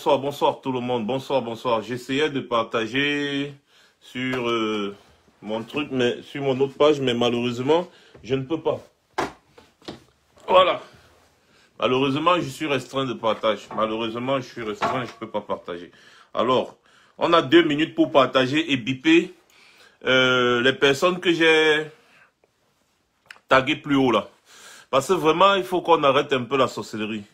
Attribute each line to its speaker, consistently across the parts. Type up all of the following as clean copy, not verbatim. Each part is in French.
Speaker 1: bonsoir, bonsoir tout le monde, bonsoir, bonsoir. J'essayais de partager sur mon truc, mais sur mon autre page, mais malheureusement, je ne peux pas. Voilà. Malheureusement, je suis restreint de partage. Malheureusement, je suis restreint, je ne peux pas partager. Alors, on a 2 minutes pour partager et biper les personnes que j'ai taguées plus haut là. Parce que vraiment, il faut qu'on arrête un peu la sorcellerie.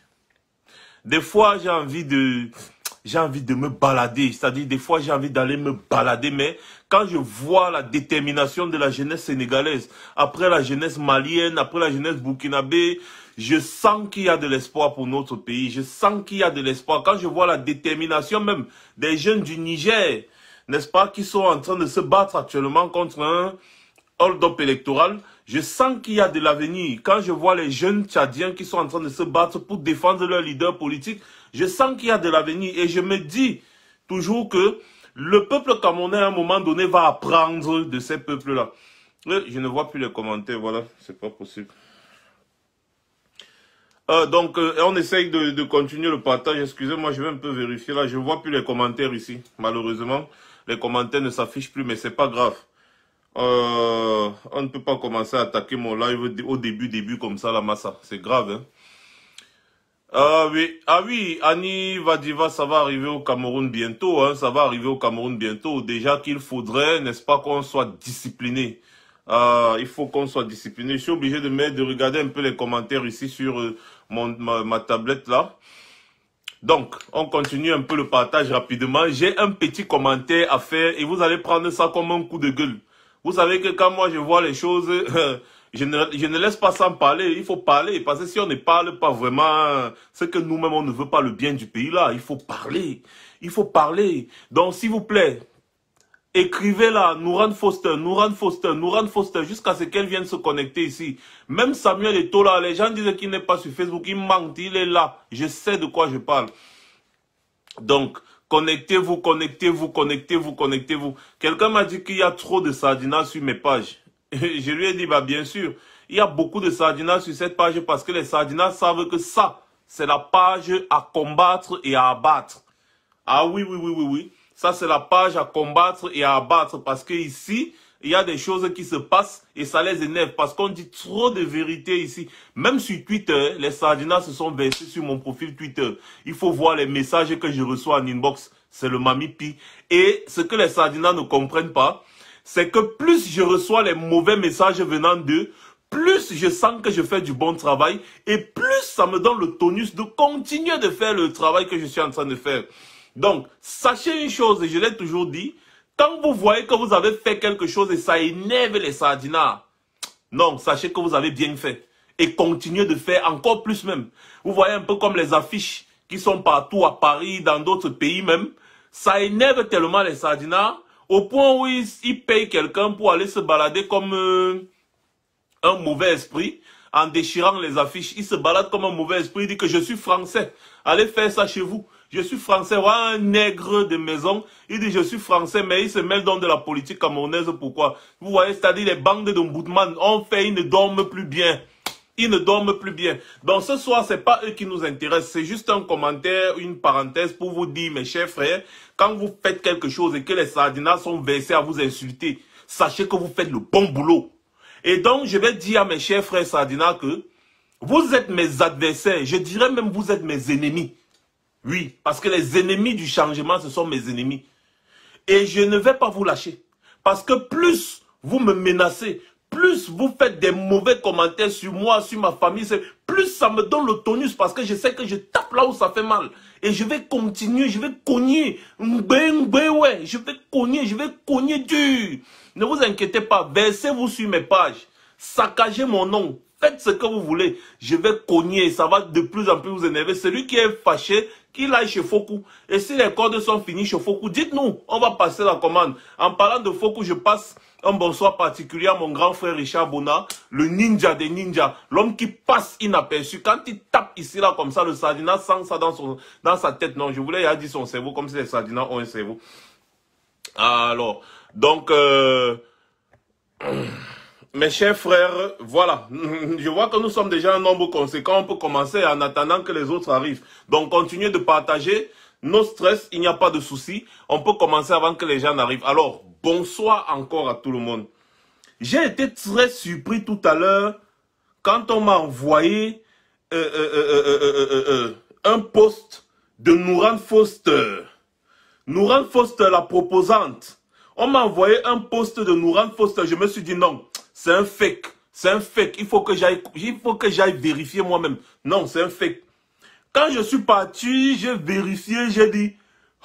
Speaker 1: Des fois, j'ai envie de me balader. C'est-à-dire, des fois, j'ai envie d'aller me balader. Mais quand je vois la détermination de la jeunesse sénégalaise, après la jeunesse malienne, après la jeunesse burkinabé, je sens qu'il y a de l'espoir pour notre pays. Je sens qu'il y a de l'espoir. Quand je vois la détermination même des jeunes du Niger, n'est-ce pas, qui sont en train de se battre actuellement contre un hold-up électoral, je sens qu'il y a de l'avenir. Quand je vois les jeunes Tchadiens qui sont en train de se battre pour défendre leur leader politique, je sens qu'il y a de l'avenir. Et je me dis toujours que le peuple camerounais, à un moment donné, va apprendre de ces peuples-là. Je ne vois plus les commentaires, voilà, c'est pas possible. Donc, on essaye de continuer le partage. Excusez-moi, je vais un peu vérifier là. Je ne vois plus les commentaires ici. Malheureusement, les commentaires ne s'affichent plus, mais c'est pas grave. On ne peut pas commencer à attaquer mon live au début comme ça, la massa. C'est grave, hein. Ah oui, Annie Vadiva, ça va arriver au Cameroun bientôt, hein. Ça va arriver au Cameroun bientôt. Déjà qu'il faudrait, n'est-ce pas, qu'on soit discipliné. Il faut qu'on soit discipliné. Je suis obligé de regarder un peu les commentaires ici sur ma tablette là. Donc, on continue un peu le partage rapidement. J'ai un petit commentaire à faire et vous allez prendre ça comme un coup de gueule. Vous savez que quand moi je vois les choses, je ne laisse pas ça me parler. Il faut parler parce que si on ne parle pas vraiment, c'est que nous-mêmes on ne veut pas le bien du pays là. Il faut parler. Il faut parler. Donc, s'il vous plaît, écrivez là, Nourane Foster, jusqu'à ce qu'elle vienne se connecter ici. Même Samuel Eto'o là, les gens disent qu'il n'est pas sur Facebook, il manque, il est là. Je sais de quoi je parle. Donc, connectez-vous, connectez-vous, connectez-vous, connectez-vous. Quelqu'un m'a dit qu'il y a trop de sardinas sur mes pages. Je lui ai dit, bah bien sûr, il y a beaucoup de sardinas sur cette page parce que les sardinas savent que ça, c'est la page à combattre et à abattre. Ah oui, oui, oui, oui, oui. Ça, c'est la page à combattre et à abattre parce que ici, il y a des choses qui se passent et ça les énerve parce qu'on dit trop de vérité ici. Même sur Twitter, les sardinas se sont versés sur mon profil Twitter. Il faut voir les messages que je reçois en inbox. C'est le mamipi. Et ce que les sardinas ne comprennent pas, c'est que plus je reçois les mauvais messages venant d'eux, plus je sens que je fais du bon travail et plus ça me donne le tonus de continuer de faire le travail que je suis en train de faire. Donc, sachez une chose, et je l'ai toujours dit, quand vous voyez que vous avez fait quelque chose et ça énerve les sardinards, non, sachez que vous avez bien fait. Et continuez de faire encore plus même. Vous voyez un peu comme les affiches qui sont partout à Paris, dans d'autres pays même. Ça énerve tellement les sardinards, au point où ils payent quelqu'un pour aller se balader comme un mauvais esprit. En déchirant les affiches, il se balade comme un mauvais esprit, il dit que je suis français. Allez faire ça chez vous. Je suis français, voilà un nègre de maison, il dit je suis français, mais il se mêle donc de la politique camerounaise, pourquoi? Vous voyez, c'est-à-dire les bandes de Mboutman, on fait, ils ne dorment plus bien. Ils ne dorment plus bien. Donc ce soir, c'est pas eux qui nous intéressent, c'est juste un commentaire, une parenthèse pour vous dire, mes chers frères, quand vous faites quelque chose et que les sardinas sont versés à vous insulter, sachez que vous faites le bon boulot. Et donc, je vais dire à mes chers frères sardinas que vous êtes mes adversaires, je dirais même vous êtes mes ennemis. Oui, parce que les ennemis du changement, ce sont mes ennemis. Et je ne vais pas vous lâcher. Parce que plus vous me menacez, plus vous faites des mauvais commentaires sur moi, sur ma famille, plus ça me donne le tonus parce que je sais que je tape là où ça fait mal. Et je vais continuer, je vais cogner. Ouais, je vais cogner dur. Ne vous inquiétez pas, versez-vous sur mes pages. Saccagez mon nom. Faites ce que vous voulez. Je vais cogner. Ça va de plus en plus vous énerver. Celui qui est fâché, qu'il aille chez Fokou. Et si les cordes sont finies chez Fokou, dites-nous. On va passer la commande. En parlant de Fokou, je passe un bonsoir particulier à mon grand frère Richard Bona, le ninja des ninjas. L'homme qui passe inaperçu. Quand il tape ici, là, comme ça, le sardina sent ça dans sa tête. Non, je voulais y dire son cerveau, comme si les sardinas ont un cerveau. Alors, donc... Mes chers frères, voilà, je vois que nous sommes déjà un nombre conséquent, on peut commencer en attendant que les autres arrivent. Donc continuez de partager, No stress, il n'y a pas de souci. On peut commencer avant que les gens n'arrivent. Alors, bonsoir encore à tout le monde. J'ai été très surpris tout à l'heure quand on m'a envoyé un post de Nouran Foster. Nouran Foster, la proposante. On m'a envoyé un post de Nouran Foster. Je me suis dit non, c'est un fake. C'est un fake. Il faut que j'aille vérifier moi-même. Non, c'est un fake. Quand je suis parti, j'ai vérifié, j'ai dit,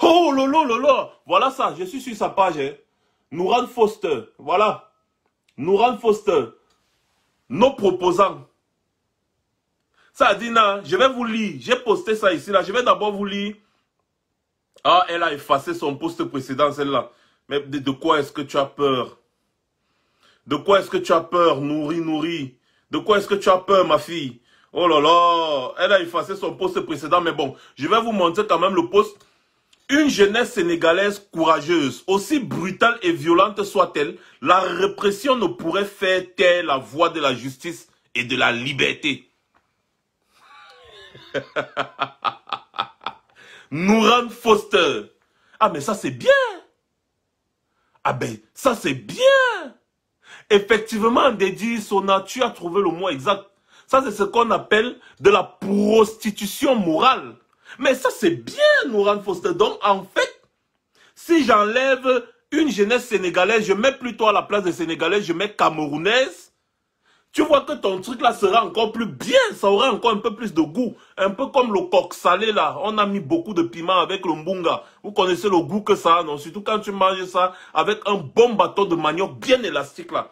Speaker 1: oh lolo lolo, voilà ça, je suis sur sa page. Hein. Nouran Foster, voilà. Nouran Foster, nos proposants. Ça a dit, non, je vais vous lire. J'ai posté ça ici, là. Je vais d'abord vous lire. Ah, elle a effacé son post précédent, celle-là. Mais de quoi est-ce que tu as peur? De quoi est-ce que tu as peur, Nouri? De quoi est-ce que tu as peur, ma fille? Oh là là, elle a effacé son post précédent, mais bon, je vais vous montrer quand même le post. Une jeunesse sénégalaise courageuse, aussi brutale et violente soit-elle, la répression ne pourrait faire taire la voix de la justice et de la liberté. Nouran Foster. Ah mais ça c'est bien. Ah ben ça c'est bien. Effectivement, Dédi Sona, tu as trouvé le mot exact. Ça, c'est ce qu'on appelle de la prostitution morale. Mais ça, c'est bien, Nouran Foster. Donc, en fait, si j'enlève une jeunesse sénégalaise, je mets plutôt à la place de sénégalaise, je mets camerounaise. Tu vois que ton truc là sera encore plus bien. Ça aura encore un peu plus de goût. Un peu comme le coq salé là. On a mis beaucoup de piment avec le mbunga. Vous connaissez le goût que ça a, non? Surtout quand tu manges ça avec un bon bâton de manioc bien élastique là.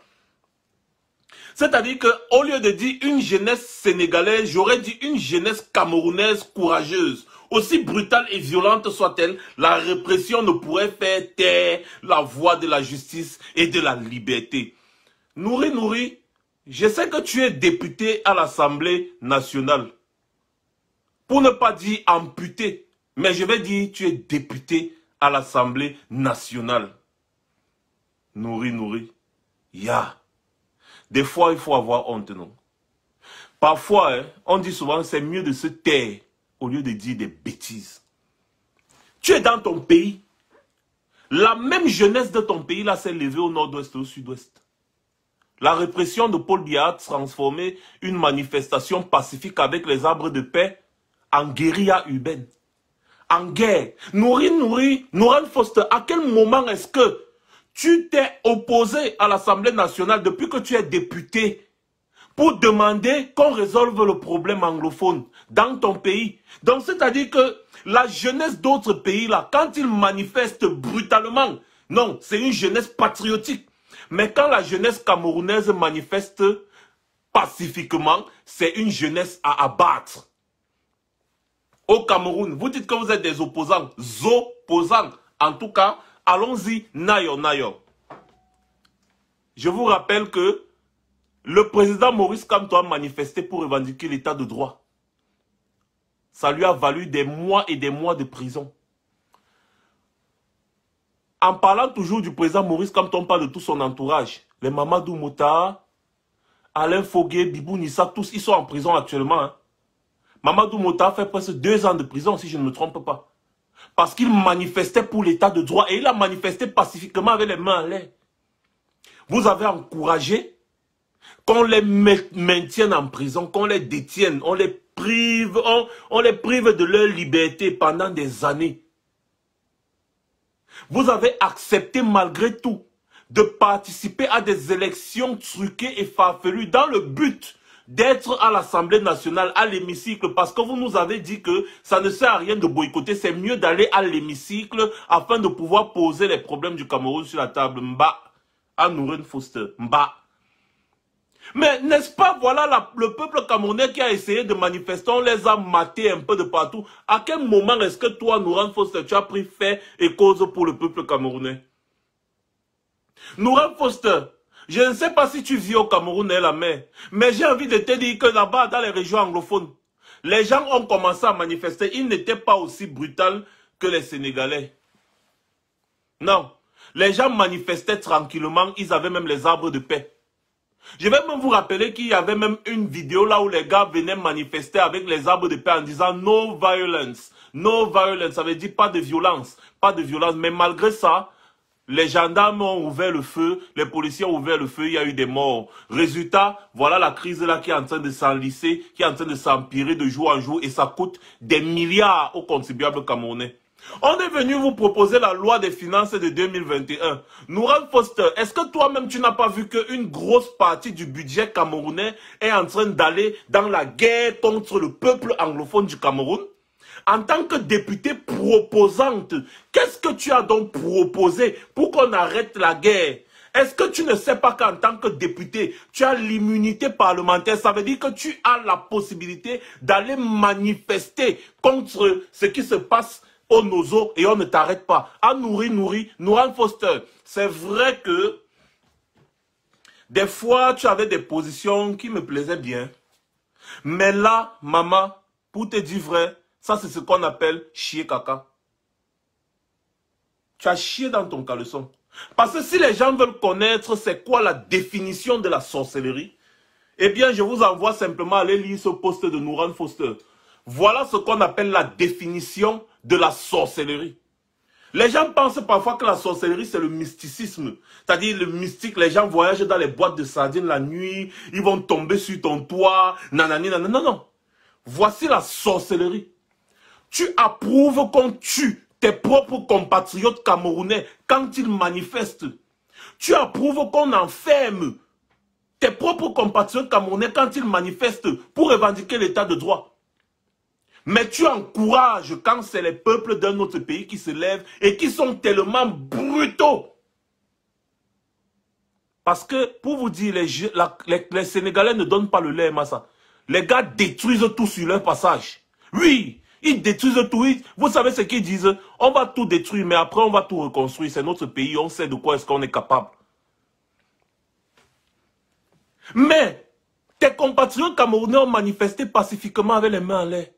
Speaker 1: C'est-à-dire qu'au lieu de dire une jeunesse sénégalaise, j'aurais dit une jeunesse camerounaise courageuse. Aussi brutale et violente soit-elle, la répression ne pourrait faire taire la voix de la justice et de la liberté. Nouri, je sais que tu es député à l'Assemblée nationale. Pour ne pas dire amputé, mais je vais dire tu es député à l'Assemblée nationale. Nouri, ya. Des fois, il faut avoir honte, non? Parfois, hein, on dit souvent c'est mieux de se taire au lieu de dire des bêtises. Tu es dans ton pays. La même jeunesse de ton pays là s'est levée au nord-ouest et au sud-ouest. La répression de Paul Biya a transformé une manifestation pacifique avec les arbres de paix en guérilla urbaine. En guerre. Nouran Foster, à quel moment est-ce que tu t'es opposé à l'Assemblée nationale depuis que tu es député pour demander qu'on résolve le problème anglophone dans ton pays? Donc, c'est-à-dire que la jeunesse d'autres pays, là, quand ils manifestent brutalement, non, c'est une jeunesse patriotique. Mais quand la jeunesse camerounaise manifeste pacifiquement, c'est une jeunesse à abattre. Au Cameroun, vous dites que vous êtes des opposants, opposants. En tout cas, allons-y, nayo. Je vous rappelle que le président Maurice Kamto a manifesté pour revendiquer l'état de droit. Ça lui a valu des mois et des mois de prison. En parlant toujours du président Maurice Kamto, on parle de tout son entourage. Les Mamadou Mouta, Alain Fogué, Bibou Nissa, tous ils sont en prison actuellement. Hein. Mamadou Mouta a fait presque 2 ans de prison, si je ne me trompe pas. Parce qu'il manifestait pour l'état de droit et il a manifesté pacifiquement avec les mains en l'air. Vous avez encouragé qu'on les maintienne en prison, qu'on les détienne, on les prive de leur liberté pendant des années. Vous avez accepté malgré tout de participer à des élections truquées et farfelues dans le but d'être à l'Assemblée nationale, à l'hémicycle, parce que vous nous avez dit que ça ne sert à rien de boycotter, c'est mieux d'aller à l'hémicycle afin de pouvoir poser les problèmes du Cameroun sur la table. Mba, à Nouran Foster, mba. Mais n'est-ce pas, voilà le peuple camerounais qui a essayé de manifester, on les a matés un peu de partout. À quel moment est-ce que toi, Nouran Foster, tu as pris fait et cause pour le peuple camerounais? Nouran Foster, je ne sais pas si tu vis au Cameroun et la mer, mais j'ai envie de te dire que là-bas, dans les régions anglophones, les gens ont commencé à manifester. Ils n'étaient pas aussi brutaux que les Sénégalais. Non, les gens manifestaient tranquillement, ils avaient même les arbres de paix. Je vais même vous rappeler qu'il y avait même une vidéo là où les gars venaient manifester avec les arbres de paix en disant « No violence, No violence, ça veut dire pas de violence. Pas de violence. Mais malgré ça, les gendarmes ont ouvert le feu, les policiers ont ouvert le feu, il y a eu des morts. Résultat, voilà la crise là qui est en train de s'enlisser, qui est en train de s'empirer de jour en jour et ça coûte des milliards aux contribuables camerounais. On est venu vous proposer la loi des finances de 2021. Nouran Foster, est-ce que toi-même tu n'as pas vu qu'une grosse partie du budget camerounais est en train d'aller dans la guerre contre le peuple anglophone du Cameroun? En tant que députée proposante, qu'est-ce que tu as donc proposé pour qu'on arrête la guerre? Est-ce que tu ne sais pas qu'en tant que député, tu as l'immunité parlementaire? Ça veut dire que tu as la possibilité d'aller manifester contre ce qui se passe au Nozo et on ne t'arrête pas. À Nouran Foster, c'est vrai que des fois, tu avais des positions qui me plaisaient bien. Mais là, maman, pour te dire vrai, ça c'est ce qu'on appelle chier caca. Tu as chié dans ton caleçon. Parce que si les gens veulent connaître c'est quoi la définition de la sorcellerie, eh bien je vous envoie simplement aller lire ce post de Nouran Foster. Voilà ce qu'on appelle la définition de la sorcellerie. Les gens pensent parfois que la sorcellerie c'est le mysticisme. C'est-à-dire le mystique, les gens voyagent dans les boîtes de sardines la nuit, ils vont tomber sur ton toit, nanani, nanani. Non, non. Voici la sorcellerie. Tu approuves qu'on tue tes propres compatriotes camerounais quand ils manifestent. Tu approuves qu'on enferme tes propres compatriotes camerounais quand ils manifestent pour revendiquer l'état de droit. Mais tu encourages quand c'est les peuples d'un autre pays qui se lèvent et qui sont tellement brutaux. Parce que, pour vous dire, les Sénégalais ne donnent pas le lait, Massa. Les gars détruisent tout sur leur passage. Oui, ils détruisent tout. Vous savez ce qu'ils disent? On va tout détruire, mais après on va tout reconstruire. C'est notre pays, on sait de quoi est-ce qu'on est capable. Mais, tes compatriotes camerounais ont manifesté pacifiquement avec les mains en l'air.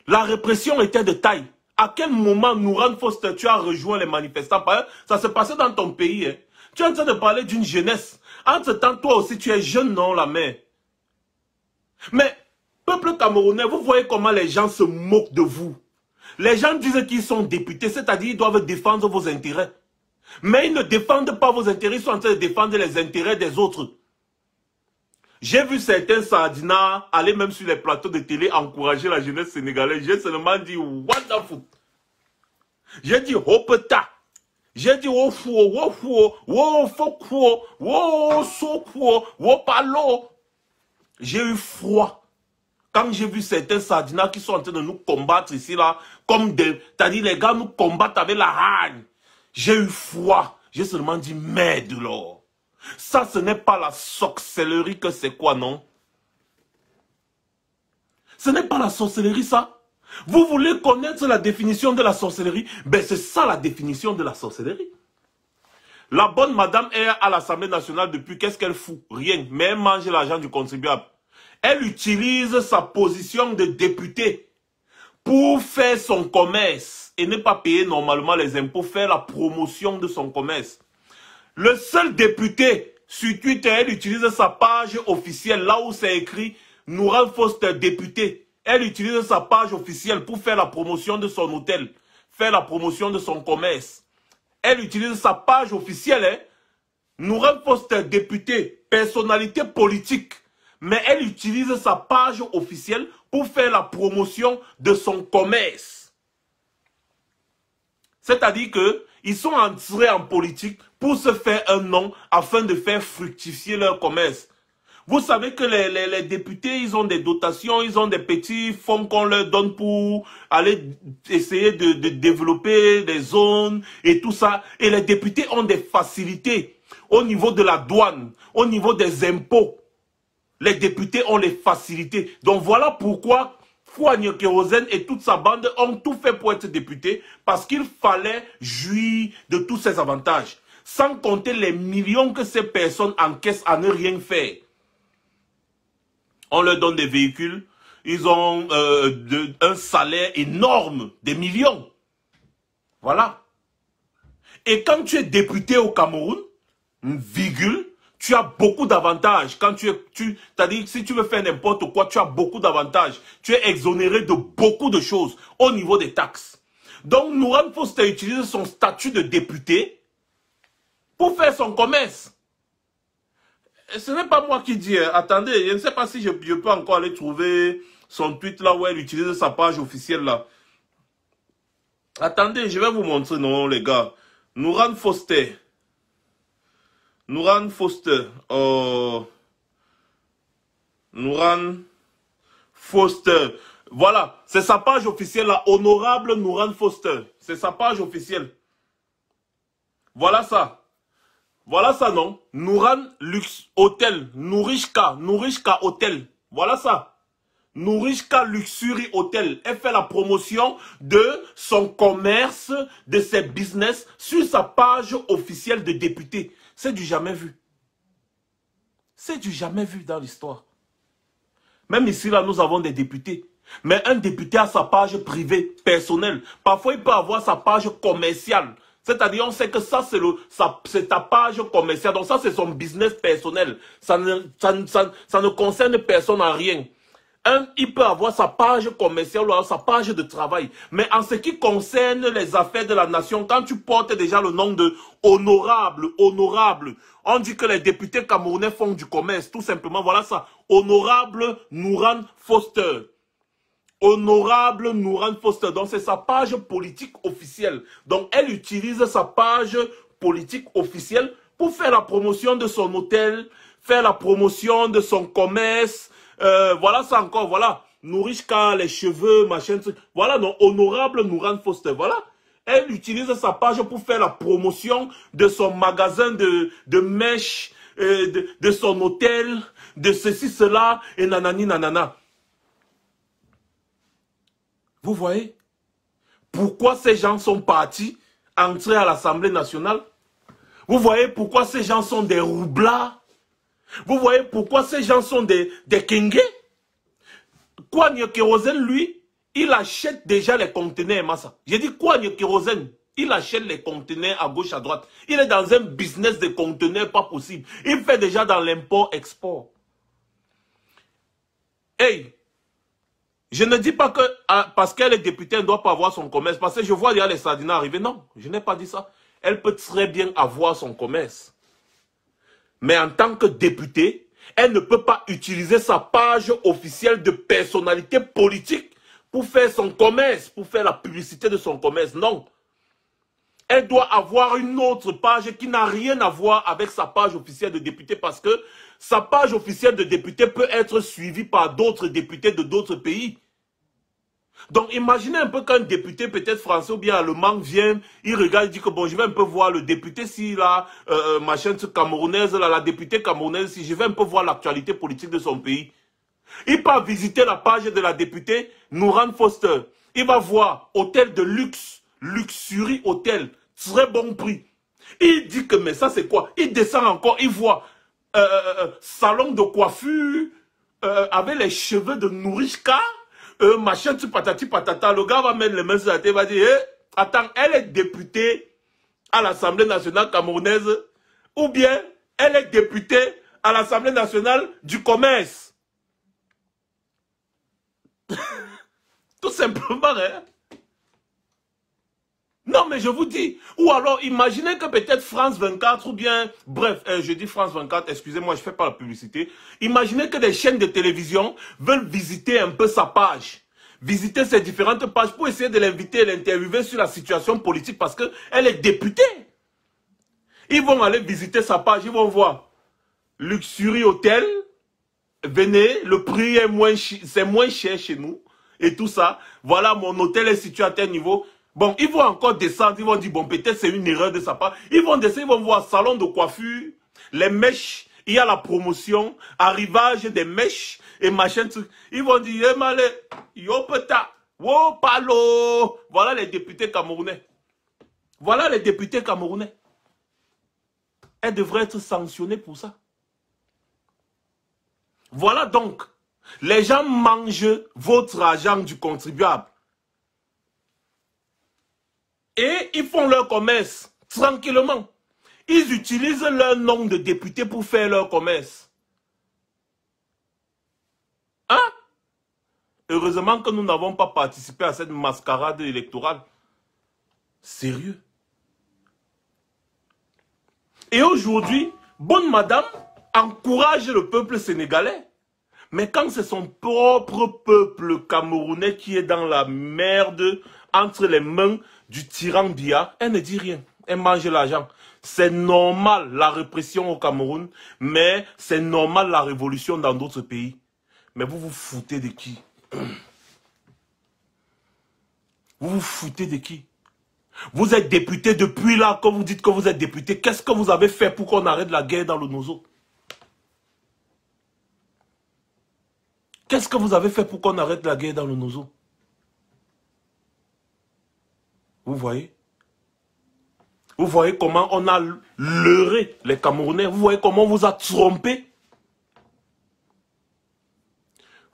Speaker 1: La répression était de taille. À quel moment, Nouran Foster, tu as rejoint les manifestants? Ça se passait dans ton pays. Hein? Tu es en train de parler d'une jeunesse. Entre-temps, toi aussi, tu es jeune, non, la mère? Mais, peuple camerounais, vous voyez comment les gens se moquent de vous. Les gens disent qu'ils sont députés, c'est-à-dire qu'ils doivent défendre vos intérêts. Mais ils ne défendent pas vos intérêts, ils sont en train de défendre les intérêts des autres. J'ai vu certains sardinats aller même sur les plateaux de télé encourager la jeunesse sénégalaise. J'ai seulement dit, what the fuck? J'ai dit, hopeta. J'ai dit, oh fou, oh fou, oh fou, oh soko, oh palo. J'ai eu froid. Quand j'ai vu certains sardinats qui sont en train de nous combattre ici, là, comme des... C'est-à-dire, les gars nous combattent avec la haine. J'ai eu froid. J'ai seulement dit, merde, là. Ça, ce n'est pas la sorcellerie que c'est quoi, non? Ce n'est pas la sorcellerie, ça. Vous voulez connaître la définition de la sorcellerie? Ben, c'est ça la définition de la sorcellerie. La bonne madame est à l'Assemblée nationale depuis, qu'est-ce qu'elle fout? Rien. Mais elle mange l'argent du contribuable. Elle utilise sa position de députée pour faire son commerce et ne pas payer normalement les impôts, faire la promotion de son commerce. Le seul député sur Twitter, elle utilise sa page officielle, là où c'est écrit Nouran Foster député. Elle utilise sa page officielle pour faire la promotion de son hôtel, faire la promotion de son commerce. Elle utilise sa page officielle, hein? Nouran Foster député, personnalité politique. Mais elle utilise sa page officielle pour faire la promotion de son commerce. C'est-à-dire qu'ils sont entrés en politique pour se faire un nom afin de faire fructifier leur commerce. Vous savez que les députés, ils ont des dotations, ils ont des petits fonds qu'on leur donne pour aller essayer de développer des zones et tout ça. Et les députés ont des facilités au niveau de la douane, au niveau des impôts. Les députés ont les facilités. Donc voilà pourquoi Fouagne Kérosène et toute sa bande ont tout fait pour être députés, parce qu'il fallait jouir de tous ces avantages. Sans compter les millions que ces personnes encaissent à ne rien faire. On leur donne des véhicules, ils ont un salaire énorme, des millions. Voilà. Et quand tu es député au Cameroun, virgule, Tu as beaucoup d'avantages. Quand c'est-à-dire, si tu veux faire n'importe quoi, tu as beaucoup d'avantages. Tu es exonéré de beaucoup de choses au niveau des taxes. Donc, Nouran Foster utilise son statut de député pour faire son commerce. Et ce n'est pas moi qui dis. Attendez, je ne sais pas si je peux encore aller trouver son tweet là où elle utilise sa page officielle là. Attendez, je vais vous montrer, non, les gars. Nouran Foster. Nouran Foster. Nouran Foster. Voilà, c'est sa page officielle là. Honorable Nouran Foster. C'est sa page officielle. Voilà ça. Voilà ça, non? Nouran Luxe Hotel. Nourishka Hotel. Voilà ça. Nourishka Luxury Hotel. Elle fait la promotion de son commerce, de ses business sur sa page officielle de député. C'est du jamais vu. C'est du jamais vu dans l'histoire. Même ici, là, nous avons des députés. Mais un député a sa page privée, personnelle. Parfois, il peut avoir sa page commerciale. C'est-à-dire, on sait que ça, c'est ta page commerciale. Donc ça, c'est son business personnel. Ça ne concerne personne en rien. Il peut avoir sa page commerciale ou sa page de travail. Mais en ce qui concerne les affaires de la nation, quand tu portes déjà le nom de honorable, on dit que les députés camerounais font du commerce. Tout simplement, voilà ça. Honorable Nouran Foster. Honorable Nouran Foster. Donc, c'est sa page politique officielle. Donc, elle utilise sa page politique officielle pour faire la promotion de son hôtel, faire la promotion de son commerce. Voilà ça encore, voilà. Nourishka, les cheveux, machin, truc. Voilà, donc, honorable Nouran Foster. Voilà. Elle utilise sa page pour faire la promotion de son magasin de mèches, de son hôtel, de ceci, cela, et nanani, nanana. Vous voyez? Pourquoi ces gens sont partis, entrer à l'Assemblée nationale? Vous voyez pourquoi ces gens sont des roublards? Vous voyez pourquoi ces gens sont des kengés? Kwame Kérosène, lui, il achète déjà les conteneurs, Massa. J'ai dit Kwame Kérosène, il achète les conteneurs à gauche, à droite. Il est dans un business de conteneurs pas possible. Il fait déjà dans l'import-export. Hey! Je ne dis pas que parce qu'elle est députée, elle ne doit pas avoir son commerce. Parce que je vois déjà les sardines arriver. Non, je n'ai pas dit ça. Elle peut très bien avoir son commerce. Mais en tant que députée, elle ne peut pas utiliser sa page officielle de personnalité politique pour faire son commerce, pour faire la publicité de son commerce. Non. Elle doit avoir une autre page qui n'a rien à voir avec sa page officielle de député parce que sa page officielle de député peut être suivie par d'autres députés de d'autres pays. Donc imaginez un peu qu'un député peut-être français ou bien allemand vient, il regarde, il dit que bon, je vais un peu voir le député s'il a machin camerounaise, la députée camerounaise, si je vais un peu voir l'actualité politique de son pays. Il peut visiter la page de la députée Nouran Foster. Il va voir hôtel de luxe, Luxury Hotel, très bon prix. Il dit que mais ça c'est quoi? Il descend encore, il voit salon de coiffure avec les cheveux de Nourishka, machin, tu patati patata. Le gars va mettre les mains sur la tête, va dire attends, elle est députée à l'Assemblée nationale camerounaise ou bien elle est députée à l'Assemblée nationale du commerce. Tout simplement, hein. Non, mais je vous dis. Ou alors, imaginez que peut-être France 24 ou bien... Bref, je dis France 24, excusez-moi, je ne fais pas la publicité. Imaginez que des chaînes de télévision veulent visiter un peu sa page. Visiter ses différentes pages pour essayer de l'inviter et l'interviewer sur la situation politique parce qu'elle est députée. Ils vont aller visiter sa page, ils vont voir Luxury Hotel. Venez, le prix est c'est moins cher chez nous. Et tout ça. Voilà, mon hôtel est situé à tel niveau. Bon, ils vont encore descendre, ils vont dire, bon, peut-être c'est une erreur de sa part. Ils vont descendre, ils vont voir salon de coiffure, les mèches, il y a la promotion, arrivage des mèches et machin truc. Ils vont dire, eh malé, yo peta, wo palo. Voilà les députés camerounais. Voilà les députés camerounais. Elle devrait être sanctionnée pour ça. Voilà donc, les gens mangent votre argent du contribuable. Et ils font leur commerce tranquillement.
Speaker 2: Ils utilisent leur nom de député pour faire leur commerce. Hein? Heureusement que nous n'avons pas participé à cette mascarade électorale. Sérieux? Et aujourd'hui, bonne madame encourage le peuple sénégalais. Mais quand c'est son propre peuple camerounais qui est dans la merde entre les mains du tyran Biya, elle ne dit rien. Elle mange l'argent. C'est normal la répression au Cameroun, mais c'est normal la révolution dans d'autres pays. Mais vous vous foutez de qui? Vous vous foutez de qui? Vous êtes député depuis là, quand vous dites que vous êtes député, qu'est-ce que vous avez fait pour qu'on arrête la guerre dans le Nozo? Qu'est-ce que vous avez fait pour qu'on arrête la guerre dans le Nozo? Vous voyez? Vous voyez comment on a leurré les Camerounais? Vous voyez comment on vous a trompé?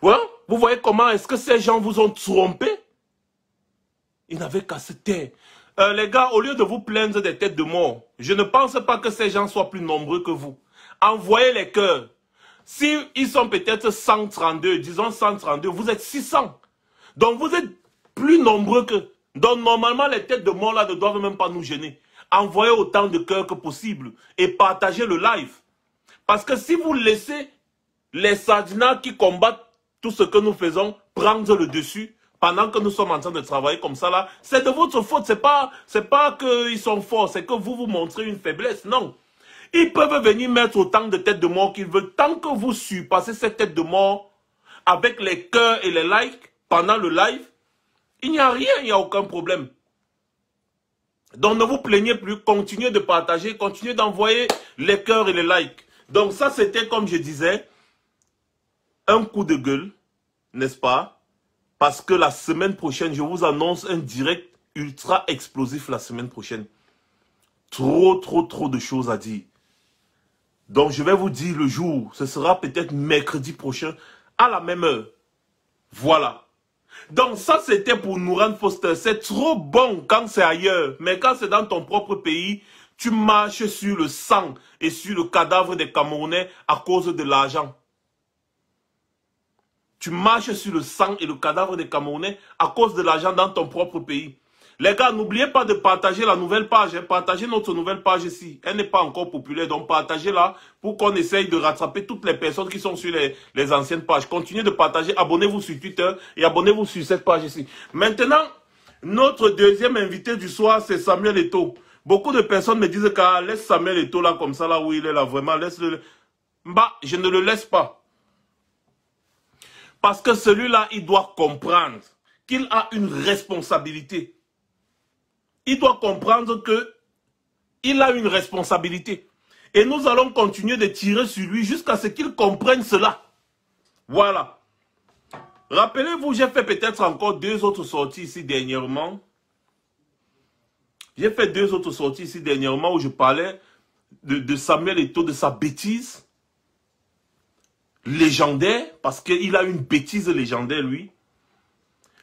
Speaker 2: Ouais? Vous voyez comment est-ce que ces gens vous ont trompé? Ils n'avaient qu'à se taire. Les gars, au lieu de vous plaindre des têtes de mort, je ne pense pas que ces gens soient plus nombreux que vous. Envoyez les cœurs. Si ils sont peut-être 132, disons 132, vous êtes 600. Donc vous êtes plus nombreux que... Donc normalement, les têtes de mort là ne doivent même pas nous gêner. Envoyez autant de cœurs que possible et partagez le live. Parce que si vous laissez les sardinats qui combattent tout ce que nous faisons prendre le dessus, pendant que nous sommes en train de travailler comme ça là, c'est de votre faute. C'est pas qu'ils sont forts, c'est que vous montrez une faiblesse. Non. Ils peuvent venir mettre autant de têtes de mort qu'ils veulent. Tant que vous surpassez cette tête de mort avec les cœurs et les likes pendant le live, il n'y a rien, il n'y a aucun problème. Donc ne vous plaignez plus, continuez de partager, continuez d'envoyer les cœurs et les likes. Donc ça c'était, comme je disais, un coup de gueule, n'est-ce pas? Parce que la semaine prochaine, je vous annonce un direct ultra explosif la semaine prochaine. Trop de choses à dire. Donc je vais vous dire le jour, ce sera peut-être mercredi prochain, à la même heure. Voilà. Donc ça c'était pour Nouran Foster. C'est trop bon quand c'est ailleurs, mais quand c'est dans ton propre pays, tu marches sur le sang et sur le cadavre des Camerounais à cause de l'argent. Tu marches sur le sang et le cadavre des Camerounais à cause de l'argent dans ton propre pays. Les gars, n'oubliez pas de partager la nouvelle page. Partagez notre nouvelle page ici. Elle n'est pas encore populaire, donc partagez-la pour qu'on essaye de rattraper toutes les personnes qui sont sur les anciennes pages. Continuez de partager. Abonnez-vous sur Twitter et abonnez-vous sur cette page ici. Maintenant, notre deuxième invité du soir, c'est Samuel Eto'o. Beaucoup de personnes me disent que laisse Samuel Eto'o là comme ça, là où il est là, vraiment, laisse-le. Bah, je ne le laisse pas. Parce que celui-là, il doit comprendre qu'il a une responsabilité. Il doit comprendre qu'il a une responsabilité. Et nous allons continuer de tirer sur lui jusqu'à ce qu'il comprenne cela. Voilà. Rappelez-vous, j'ai fait peut-être encore 2 autres sorties ici dernièrement. J'ai fait 2 autres sorties ici dernièrement où je parlais de Samuel Eto'o, de sa bêtise légendaire, parce qu'il a une bêtise légendaire, lui.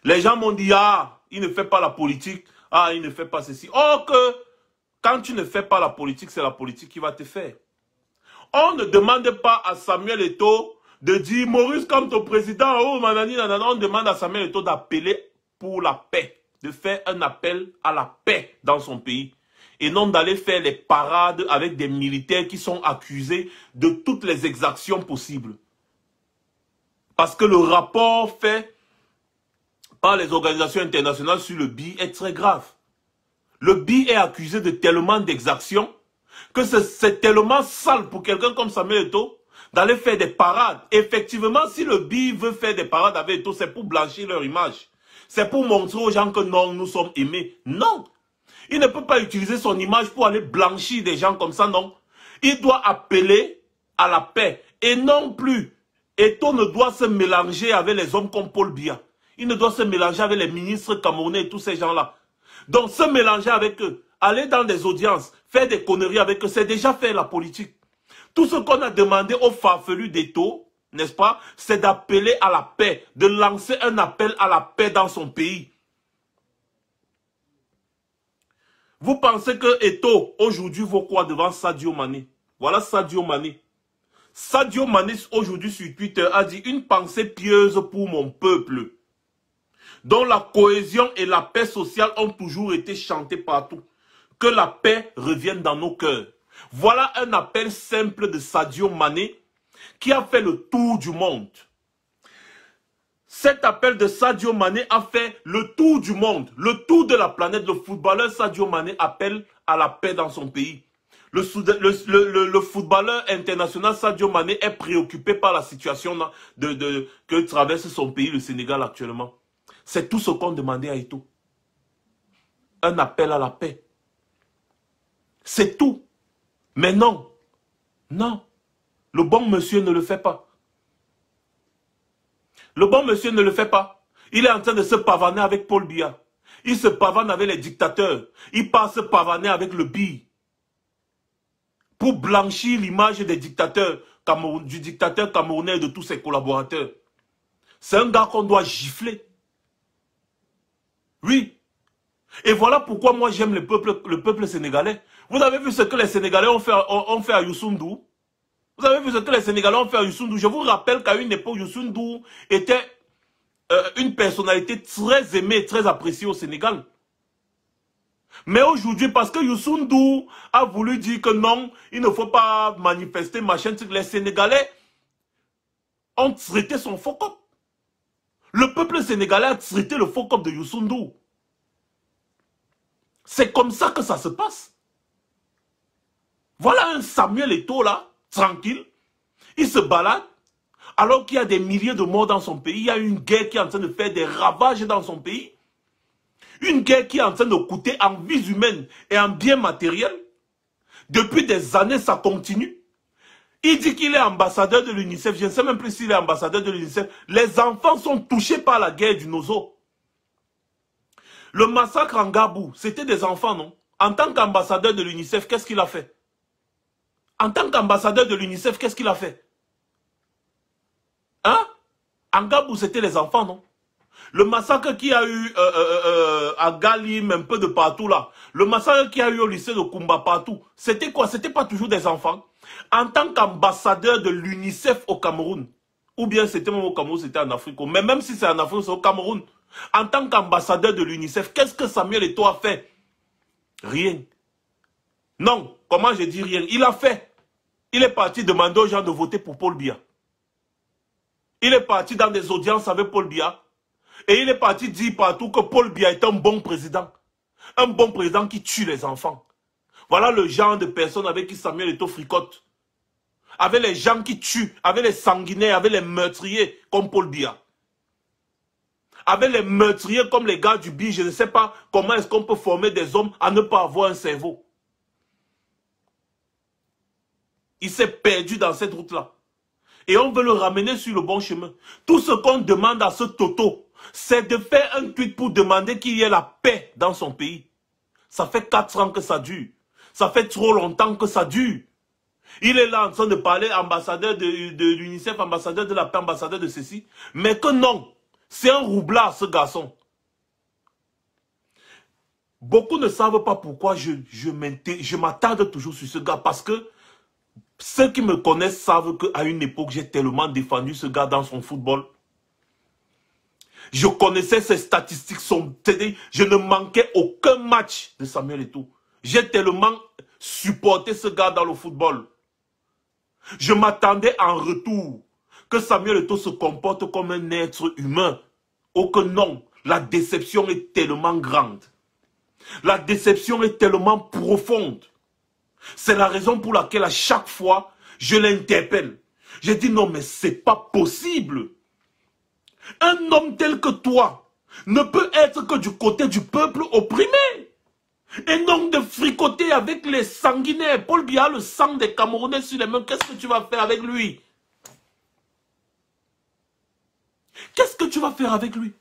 Speaker 2: Les gens m'ont dit, ah, il ne fait pas la politique, ah, il ne fait pas ceci. Or que, quand tu ne fais pas la politique, c'est la politique qui va te faire. On ne demande pas à Samuel Eto'o de dire, Maurice comme ton président, oh, manani, nanana, on demande à Samuel Eto'o d'appeler pour la paix, de faire un appel à la paix dans son pays. Et non d'aller faire les parades avec des militaires qui sont accusés de toutes les exactions possibles. Parce que le rapport fait par les organisations internationales sur le BI est très grave. Le BI est accusé de tellement d'exactions que c'est tellement sale pour quelqu'un comme Samuel Eto'o d'aller faire des parades. Effectivement, si le BI veut faire des parades avec Eto'o, c'est pour blanchir leur image. C'est pour montrer aux gens que non, nous sommes aimés. Non. Il ne peut pas utiliser son image pour aller blanchir des gens comme ça, non. Il doit appeler à la paix. Et non plus. Eto'o ne doit se mélanger avec les hommes comme Paul Biya. Il ne doit se mélanger avec les ministres camerounais et tous ces gens-là. Donc se mélanger avec eux, aller dans des audiences, faire des conneries avec eux, c'est déjà faire la politique. Tout ce qu'on a demandé aux farfelus d'Eto'o, n'est-ce pas, c'est d'appeler à la paix, de lancer un appel à la paix dans son pays. Vous pensez que Eto'o, aujourd'hui, vaut quoi devant Sadio Mané? Voilà Sadio Mané. Sadio Mané, aujourd'hui, sur Twitter, a dit une pensée pieuse pour mon peuple, dont la cohésion et la paix sociale ont toujours été chantées partout. Que la paix revienne dans nos cœurs. Voilà un appel simple de Sadio Mané qui a fait le tour du monde. Cet appel de Sadio Mané a fait le tour du monde, le tour de la planète. Le footballeur Sadio Mané appelle à la paix dans son pays. Le footballeur international Sadio Mané est préoccupé par la situation que traverse son pays, le Sénégal, actuellement. C'est tout ce qu'on demandait à Eto'o. Un appel à la paix. C'est tout. Mais non. Non. Le bon monsieur ne le fait pas. Le bon monsieur ne le fait pas. Il est en train de se pavaner avec Paul Biya. Il se pavane avec les dictateurs. Il part se pavaner avec le BI. Pour blanchir l'image des dictateurs, du dictateur camerounais et de tous ses collaborateurs. C'est un gars qu'on doit gifler. Oui. Et voilà pourquoi moi j'aime le peuple sénégalais. Vous avez vu ce que les Sénégalais ont fait à Youssou N'Dour? Vous avez vu ce que les Sénégalais ont fait à Youssou N'Dour? Je vous rappelle qu'à une époque, Youssou N'Dour était une personnalité très aimée, très appréciée au Sénégal. Mais aujourd'hui, parce que Youssou N'Dour a voulu dire que non, il ne faut pas manifester, machin, les Sénégalais ont traité son faux-cop. Le peuple sénégalais a traité le faux-cop de Youssou N'Dour. C'est comme ça que ça se passe. Voilà un Samuel Eto'o là, tranquille. Il se balade, alors qu'il y a des milliers de morts dans son pays. Il y a une guerre qui est en train de faire des ravages dans son pays. Une guerre qui est en train de coûter en vies humaines et en biens matériels. Depuis des années, ça continue. Il dit qu'il est ambassadeur de l'UNICEF. Je ne sais même plus s'il est ambassadeur de l'UNICEF. Les enfants sont touchés par la guerre du Nozo. Le massacre en Gabou, c'était des enfants, non? En tant qu'ambassadeur de l'UNICEF, qu'est-ce qu'il a fait? En tant qu'ambassadeur de l'UNICEF, qu'est-ce qu'il a fait? Hein? En Gabou, c'était les enfants, non? Le massacre qu'il y a eu à Galim, un peu de partout là. Le massacre qu'il y a eu au lycée de Kumba partout. C'était quoi? C'était pas toujours des enfants. En tant qu'ambassadeur de l'UNICEF au Cameroun, ou bien c'était même au Cameroun, c'était en Afrique, mais même si c'est en Afrique, c'est au Cameroun. En tant qu'ambassadeur de l'UNICEF, qu'est-ce que Samuel Eto'o a fait? Rien. Non, comment je dis rien? Il a fait. Il est parti demander aux gens de voter pour Paul Biya. Il est parti dans des audiences avec Paul Biya. Et il est parti dire partout que Paul Biya est un bon président. Un bon président qui tue les enfants. Voilà le genre de personnes avec qui Samuel Eto'o fricote. Avec les gens qui tuent, avec les sanguinaires, avec les meurtriers comme Paul Biya. Avec les meurtriers comme les gars du BI, je ne sais pas comment est-ce qu'on peut former des hommes à ne pas avoir un cerveau. Il s'est perdu dans cette route-là. Et on veut le ramener sur le bon chemin. Tout ce qu'on demande à ce Toto, c'est de faire un tweet pour demander qu'il y ait la paix dans son pays. Ça fait 4 ans que ça dure. Ça fait trop longtemps que ça dure. Il est là en train de parler ambassadeur de l'UNICEF, ambassadeur de la paix, ambassadeur de ceci. Mais que non, c'est un roublard ce garçon. Beaucoup ne savent pas pourquoi je m'attarde toujours sur ce gars. Parce que ceux qui me connaissent savent qu'à une époque, j'ai tellement défendu ce gars dans son football. Je connaissais ses statistiques, je ne manquais aucun match de Samuel Eto'o. J'ai tellement supporté ce gars dans le football. Je m'attendais en retour que Samuel Eto'o se comporte comme un être humain. Oh que non, la déception est tellement grande. La déception est tellement profonde. C'est la raison pour laquelle à chaque fois, je l'interpelle. Je dis non mais c'est pas possible. Un homme tel que toi ne peut être que du côté du peuple opprimé. Et non de fricoter avec les sanguinaires. Paul Biya, le sang des Camerounais sur les mains. Qu'est-ce que tu vas faire avec lui? Qu'est-ce que tu vas faire avec lui?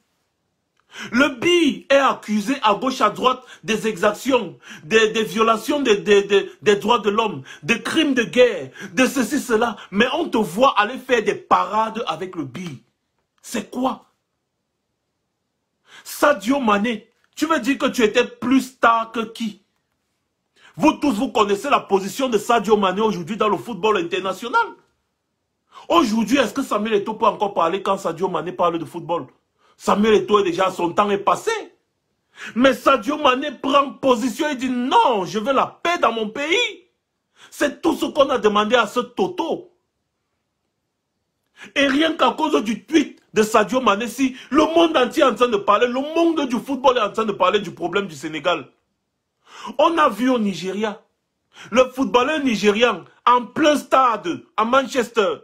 Speaker 2: Le BI est accusé à gauche à droite des exactions, des violations des droits de l'homme, des crimes de guerre, de ceci, cela. Mais on te voit aller faire des parades avec le BI. C'est quoi? Sadio Mané, tu veux dire que tu étais plus star que qui? Vous tous, vous connaissez la position de Sadio Mané aujourd'hui dans le football international. Aujourd'hui, est-ce que Samuel Eto'o peut encore parler quand Sadio Mané parle de football? Samuel Eto'o est déjà, son temps est passé. Mais Sadio Mané prend position et dit non, je veux la paix dans mon pays. C'est tout ce qu'on a demandé à ce Toto. Et rien qu'à cause du tweet de Sadio Mané, si le monde entier est en train de parler, le monde du football est en train de parler du problème du Sénégal. On a vu au Nigeria, le footballeur nigérian en plein stade à Manchester,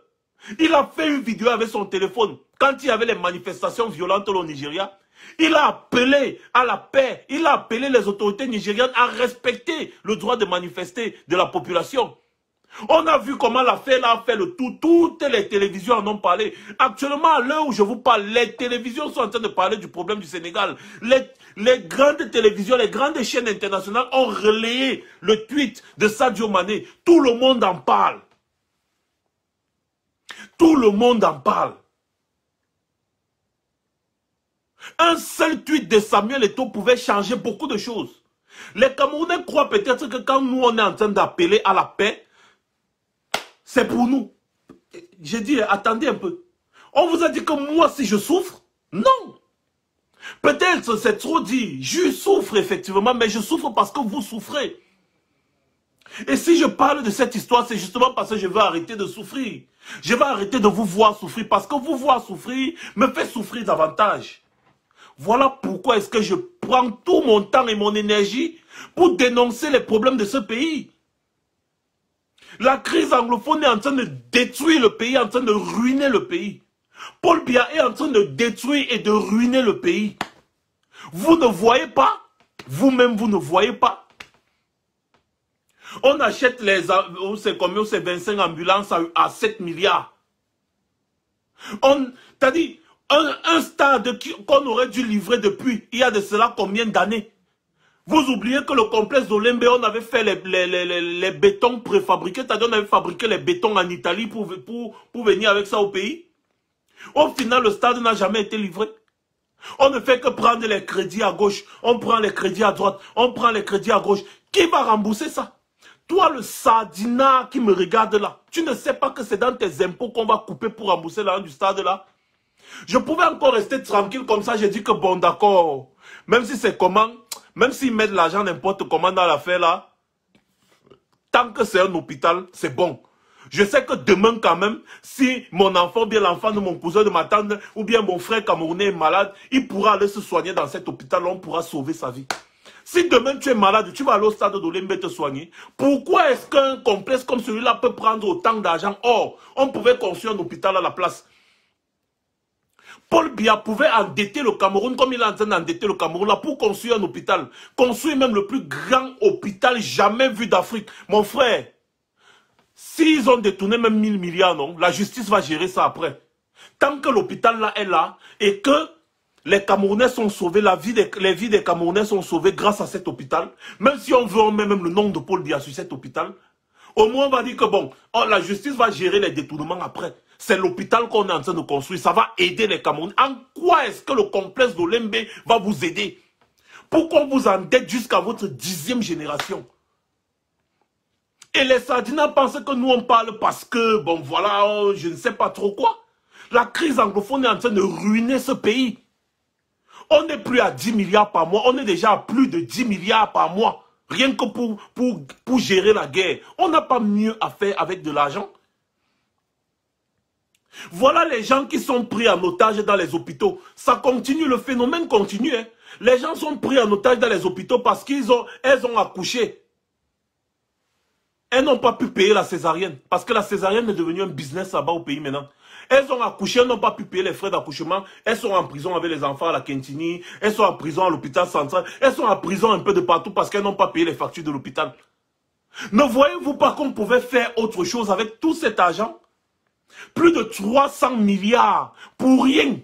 Speaker 2: il a fait une vidéo avec son téléphone quand il y avait les manifestations violentes au Nigeria. Il a appelé à la paix, il a appelé les autorités nigériennes à respecter le droit de manifester de la population. On a vu comment l'affaire a fait le tour, toutes les télévisions en ont parlé. Actuellement, à l'heure où je vous parle, les télévisions sont en train de parler du problème du Sénégal. Les grandes télévisions, les grandes chaînes internationales ont relayé le tweet de Sadio Mané. Tout le monde en parle. Tout le monde en parle. Un seul tweet de Samuel Eto'o pouvait changer beaucoup de choses. Les Camerounais croient peut-être que quand nous on est en train d'appeler à la paix, c'est pour nous. J'ai dit, attendez un peu. On vous a dit que moi, si je souffre, non. Peut-être c'est trop dit. Je souffre effectivement, mais je souffre parce que vous souffrez. Et si je parle de cette histoire, c'est justement parce que je veux arrêter de souffrir. Je vais arrêter de vous voir souffrir parce que vous voir souffrir me fait souffrir davantage. Voilà pourquoi est-ce que je prends tout mon temps et mon énergie pour dénoncer les problèmes de ce pays. La crise anglophone est en train de détruire le pays, en train de ruiner le pays. Paul Biya est en train de détruire et de ruiner le pays. Vous ne voyez pas, vous-même vous ne voyez pas. On achète les, c'est combien, c'est 25 ambulances à 7 milliards. T'as dit, un stade qu'on aurait dû livrer depuis, il y a de cela combien d'années? Vous oubliez que le complexe d'Olembe, on avait fait les bétons préfabriqués, c'est-à-dire on avait fabriqué les bétons en Italie pour venir avec ça au pays. Au final, le stade n'a jamais été livré. On ne fait que prendre les crédits à gauche, on prend les crédits à droite, on prend les crédits à gauche. Qui va rembourser ça? Toi, le sardinat qui me regarde là, tu ne sais pas que c'est dans tes impôts qu'on va couper pour rembourser l'argent du stade là? Je pouvais encore rester tranquille comme ça, j'ai dit que bon d'accord, même si c'est comment, même s'ils mettent l'argent n'importe comment dans l'affaire là, tant que c'est un hôpital, c'est bon. Je sais que demain quand même, si mon enfant, ou bien l'enfant de mon cousin, de ma tante, ou bien mon frère camerounais est malade, il pourra aller se soigner dans cet hôpital, on pourra sauver sa vie. Si demain tu es malade, tu vas aller au stade d'Olembe te soigner. Pourquoi est-ce qu'un complexe comme celui-là peut prendre autant d'argent? Or, on pouvait construire un hôpital à la place. Paul Biya pouvait endetter le Cameroun comme il est en train d'endetter le Cameroun là pour construire un hôpital. Construire même le plus grand hôpital jamais vu d'Afrique. Mon frère, s'ils ont détourné même 1000 milliards, non, la justice va gérer ça après. Tant que l'hôpital là est là et que les Camerounais sont sauvés, les vies des Camerounais sont sauvées grâce à cet hôpital, même si on veut on met même le nom de Paul Biya sur cet hôpital, au moins on va dire que bon, la justice va gérer les détournements après. C'est l'hôpital qu'on est en train de construire. Ça va aider les Camerounais. En quoi est-ce que le complexe d'Olembe va vous aider? Pour qu'on vous endette jusqu'à votre 10e génération. Et les Sardinats pensent que nous on parle parce que, bon voilà, je ne sais pas trop quoi. La crise anglophone est en train de ruiner ce pays. On n'est plus à 10 milliards par mois. On est déjà à plus de 10 milliards par mois. Rien que pour gérer la guerre. On n'a pas mieux à faire avec de l'argent. Voilà les gens qui sont pris en otage dans les hôpitaux. Ça continue, le phénomène continue. Hein. Les gens sont pris en otage dans les hôpitaux parce qu'elles ont accouché. Elles n'ont pas pu payer la césarienne. Parce que la césarienne est devenue un business là-bas au pays maintenant. Elles ont accouché, elles n'ont pas pu payer les frais d'accouchement. Elles sont en prison avec les enfants à la Kentini. Elles sont en prison à l'hôpital central. Elles sont en prison un peu de partout parce qu'elles n'ont pas payé les factures de l'hôpital. Ne voyez-vous pas qu'on pouvait faire autre chose avec tout cet argent? Plus de 300 milliards pour rien.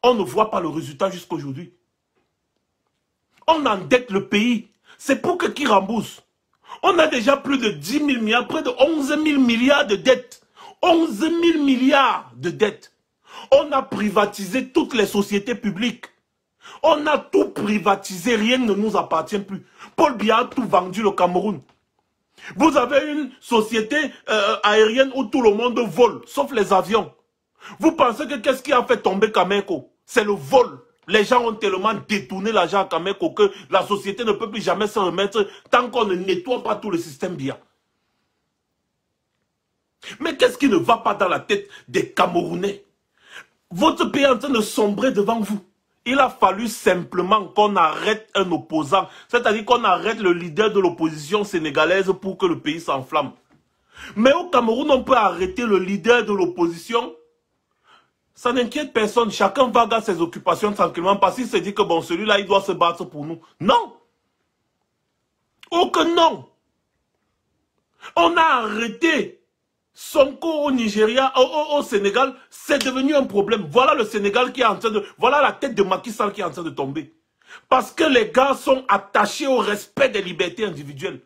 Speaker 2: On ne voit pas le résultat jusqu'à aujourd'hui. On endette le pays. C'est pour que qui rembourse? On a déjà plus de 10 000 milliards, près de 11 000 milliards de dettes. 11 000 milliards de dettes. On a privatisé toutes les sociétés publiques. On a tout privatisé, rien ne nous appartient plus. Paul Biya a tout vendu le Cameroun. Vous avez une société aérienne où tout le monde vole, sauf les avions. Vous pensez que qu'est-ce qui a fait tomber Cameco? C'est le vol. Les gens ont tellement détourné l'argent à Cameco que la société ne peut plus jamais se remettre tant qu'on ne nettoie pas tout le système bien. Mais qu'est-ce qui ne va pas dans la tête des Camerounais? Votre pays est en train de sombrer devant vous. Il a fallu simplement qu'on arrête un opposant, c'est-à-dire qu'on arrête le leader de l'opposition sénégalaise pour que le pays s'enflamme. Mais au Cameroun, on peut arrêter le leader de l'opposition. Ça n'inquiète personne. Chacun va dans ses occupations tranquillement parce qu'il se dit que bon, celui-là, il doit se battre pour nous. Non. Aucun non. On a arrêté Sonko au Nigeria, au Sénégal, c'est devenu un problème. Voilà le Sénégal qui est en train de... Voilà la tête de Macky Sall qui est en train de tomber. Parce que les gars sont attachés au respect des libertés individuelles.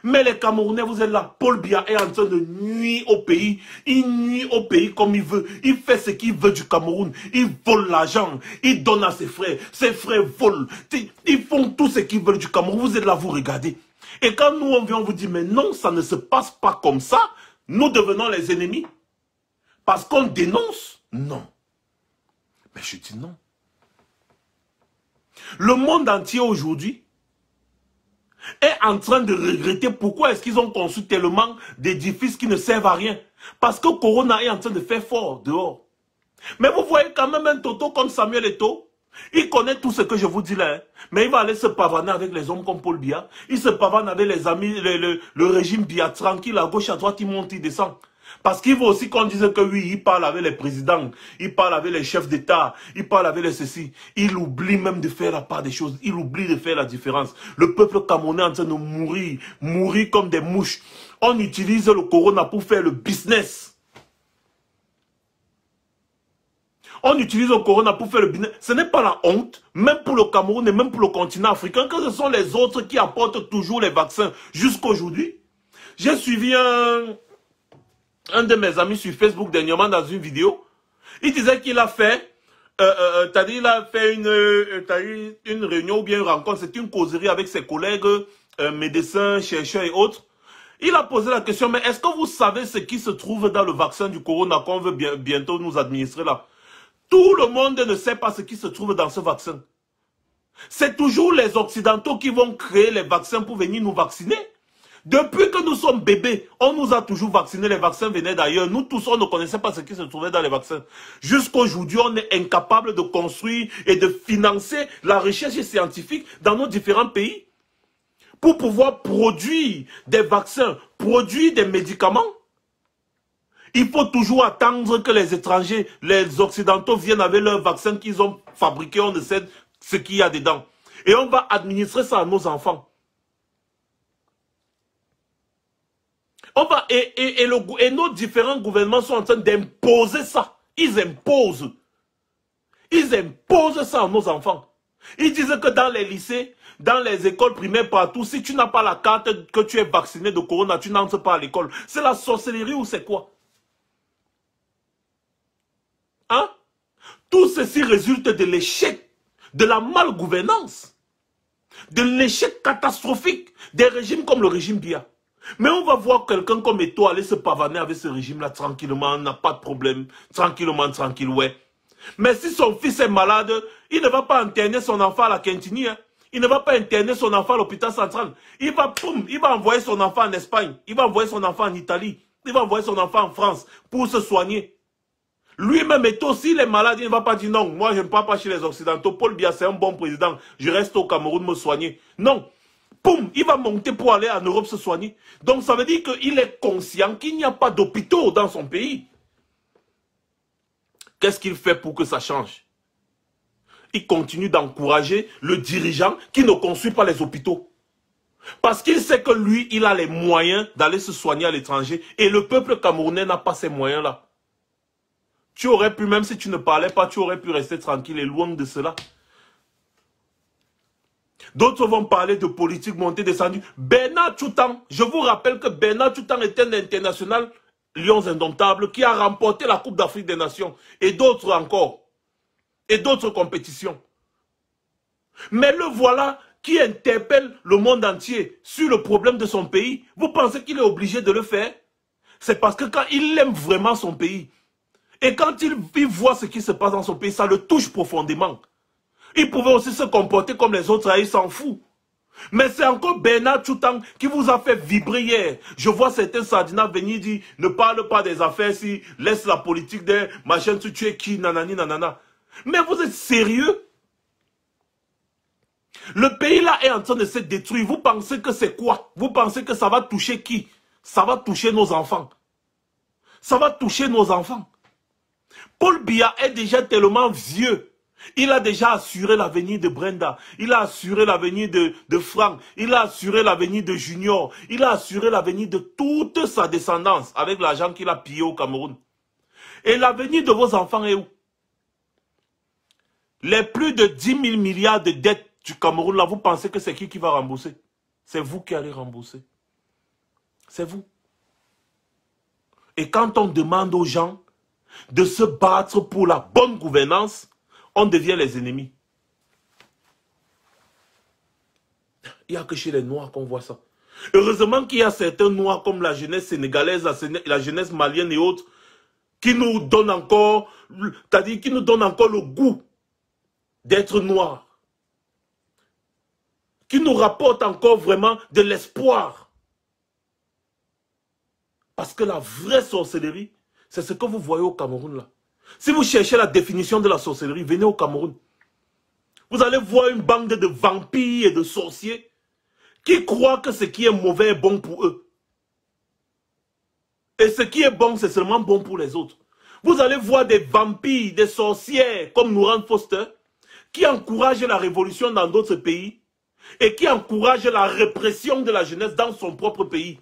Speaker 2: Mais les Camerounais, vous êtes là. Paul Biya est en train de nuire au pays. Il nuit au pays comme il veut. Il fait ce qu'il veut du Cameroun. Il vole l'argent. Il donne à ses frères. Ses frères volent. Ils font tout ce qu'ils veulent du Cameroun. Vous êtes là, vous regardez. Et quand nous, on vient, on vous dit, mais non, ça ne se passe pas comme ça. Nous devenons les ennemis. Parce qu'on dénonce. Non. Mais je dis non. Le monde entier aujourd'hui est en train de regretter pourquoi est-ce qu'ils ont conçu tellement d'édifices qui ne servent à rien. Parce que Corona est en train de faire fort dehors. Mais vous voyez quand même un Toto comme Samuel Eto'o. Il connaît tout ce que je vous dis là. Hein. Mais il va aller se pavaner avec les hommes comme Paul Biya. Il se pavane avec les amis, le régime Biya tranquille, à gauche, à droite, il monte, il descend. Parce qu'il veut aussi qu'on dise que oui, il parle avec les présidents, il parle avec les chefs d'État, il parle avec les ceci. Il oublie même de faire la part des choses, il oublie de faire la différence. Le peuple camerounais est en train de mourir, mourir comme des mouches. On utilise le corona pour faire le business. On utilise le corona pour faire le business. Ce n'est pas la honte, même pour le Cameroun et même pour le continent africain, que ce sont les autres qui apportent toujours les vaccins jusqu'à aujourd'hui. J'ai suivi un de mes amis sur Facebook dernièrement dans une vidéo. Il disait qu'il a fait, il a fait une réunion ou bien une rencontre, c'est une causerie avec ses collègues, médecins, chercheurs et autres. Il a posé la question, mais est-ce que vous savez ce qui se trouve dans le vaccin du corona qu'on veut bientôt nous administrer là? Tout le monde ne sait pas ce qui se trouve dans ce vaccin. C'est toujours les Occidentaux qui vont créer les vaccins pour venir nous vacciner. Depuis que nous sommes bébés, on nous a toujours vaccinés, les vaccins venaient d'ailleurs. Nous tous, on ne connaissait pas ce qui se trouvait dans les vaccins. Jusqu'aujourd'hui, on est incapable de construire et de financer la recherche scientifique dans nos différents pays. Pour pouvoir produire des vaccins, produire des médicaments. Il faut toujours attendre que les étrangers, les Occidentaux viennent avec leurs vaccins qu'ils ont fabriqués, on ne sait ce qu'il y a dedans. Et on va administrer ça à nos enfants. Et nos différents gouvernements sont en train d'imposer ça. Ils imposent. Ils imposent ça à nos enfants. Ils disent que dans les lycées, dans les écoles primaires, partout, si tu n'as pas la carte que tu es vacciné de corona, tu n'entres pas à l'école. C'est la sorcellerie ou c'est quoi? Hein? Tout ceci résulte de l'échec, de la malgouvernance, de l'échec catastrophique des régimes comme le régime Biya. Mais on va voir quelqu'un comme Eto'o aller se pavaner avec ce régime-là tranquillement, n'a pas de problème, tranquillement, tranquille, ouais. Mais si son fils est malade, il ne va pas interner son enfant à la Quintini, hein. Il ne va pas interner son enfant à l'hôpital central. Il va envoyer son enfant en Espagne, il va envoyer son enfant en Italie, il va envoyer son enfant en France pour se soigner. Lui-même Eto'o, s'il est malade, il ne va pas dire non, moi je ne pars pas chez les Occidentaux, Paul Biya c'est un bon président, je reste au Cameroun me soigner. Non. Poum, il va monter pour aller en Europe se soigner. Donc ça veut dire qu'il est conscient qu'il n'y a pas d'hôpitaux dans son pays. Qu'est-ce qu'il fait pour que ça change? Il continue d'encourager le dirigeant qui ne construit pas les hôpitaux. Parce qu'il sait que lui, il a les moyens d'aller se soigner à l'étranger. Et le peuple camerounais n'a pas ces moyens-là. Tu aurais pu, même si tu ne parlais pas, tu aurais pu rester tranquille et loin de cela. D'autres vont parler de politique montée descendue. Bernard Tchoutan, je vous rappelle que Bernard Tchoutan est un international Lions indomptables qui a remporté la Coupe d'Afrique des Nations et d'autres encore. Et d'autres compétitions. Mais le voilà qui interpelle le monde entier sur le problème de son pays, vous pensez qu'il est obligé de le faire? C'est parce que quand il aime vraiment son pays, et quand il voit ce qui se passe dans son pays, ça le touche profondément. Il pouvait aussi se comporter comme les autres, il s'en fout. Mais c'est encore Bernard Tchoutang qui vous a fait vibrer hier. Je vois certains sardinats venir dire, ne parle pas des affaires, si laisse la politique des machins, tu es qui, nanani, nanana. Mais vous êtes sérieux? Le pays là est en train de se détruire. Vous pensez que c'est quoi? Vous pensez que ça va toucher qui? Ça va toucher nos enfants. Ça va toucher nos enfants. Paul Biya est déjà tellement vieux. Il a déjà assuré l'avenir de Brenda. Il a assuré l'avenir de Franck. Il a assuré l'avenir de Junior. Il a assuré l'avenir de toute sa descendance avec l'argent qu'il a pillé au Cameroun. Et l'avenir de vos enfants est où? Les plus de 10 000 milliards de dettes du Cameroun, là, vous pensez que c'est qui va rembourser? C'est vous qui allez rembourser. C'est vous. Et quand on demande aux gens de se battre pour la bonne gouvernance, on devient les ennemis. Il n'y a que chez les Noirs qu'on voit ça. Heureusement qu'il y a certains Noirs comme la jeunesse sénégalaise, la jeunesse malienne et autres, qui nous donnent encore, c'est-à-dire qui nous donnent encore le goût d'être noirs. Qui nous rapportent encore vraiment de l'espoir. Parce que la vraie sorcellerie, c'est ce que vous voyez au Cameroun là. Si vous cherchez la définition de la sorcellerie, venez au Cameroun. Vous allez voir une bande de vampires et de sorciers qui croient que ce qui est mauvais est bon pour eux. Et ce qui est bon, c'est seulement bon pour les autres. Vous allez voir des vampires, des sorcières comme Nouran Foster qui encouragent la révolution dans d'autres pays et qui encouragent la répression de la jeunesse dans son propre pays.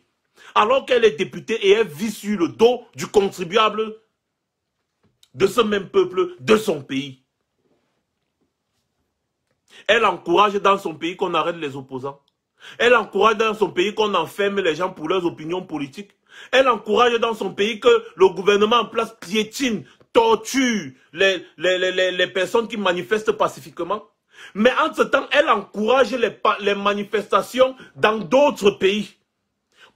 Speaker 2: Alors qu'elle est députée et elle vit sur le dos du contribuable de ce même peuple, de son pays. Elle encourage dans son pays qu'on arrête les opposants. Elle encourage dans son pays qu'on enferme les gens pour leurs opinions politiques. Elle encourage dans son pays que le gouvernement en place piétine, torture les personnes qui manifestent pacifiquement. Mais en ce temps, elle encourage les manifestations dans d'autres pays.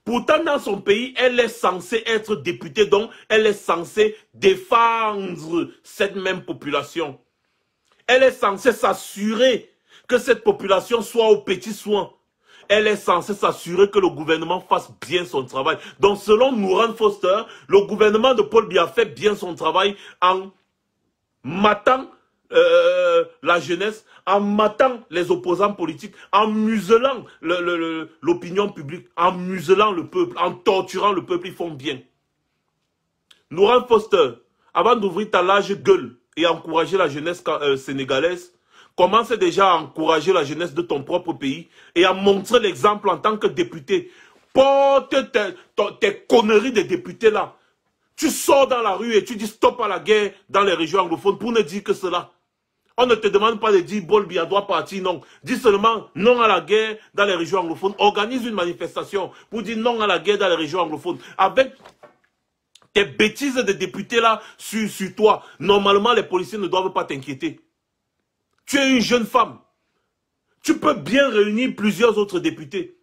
Speaker 2: Pourtant, dans son pays, elle est censée être députée, donc elle est censée défendre cette même population. Elle est censée s'assurer que cette population soit aux petits soins. Elle est censée s'assurer que le gouvernement fasse bien son travail. Donc, selon Nouran Foster, le gouvernement de Paul Biya fait bien son travail en matant la jeunesse, en matant les opposants politiques, en muselant l'opinion publique, en muselant le peuple, en torturant le peuple, ils font bien. Nouran Foster, avant d'ouvrir ta large gueule et encourager la jeunesse sénégalaise, commence déjà à encourager la jeunesse de ton propre pays et à montrer l'exemple en tant que député. Porte tes conneries de députés là. Tu sors dans la rue et tu dis stop à la guerre dans les régions anglophones pour ne dire que cela. On ne te demande pas de dire Paul Biya doit partir, non. Dis seulement non à la guerre dans les régions anglophones. Organise une manifestation pour dire non à la guerre dans les régions anglophones. Avec tes bêtises de députés là sur toi, normalement les policiers ne doivent pas t'inquiéter. Tu es une jeune femme. Tu peux bien réunir plusieurs autres députés.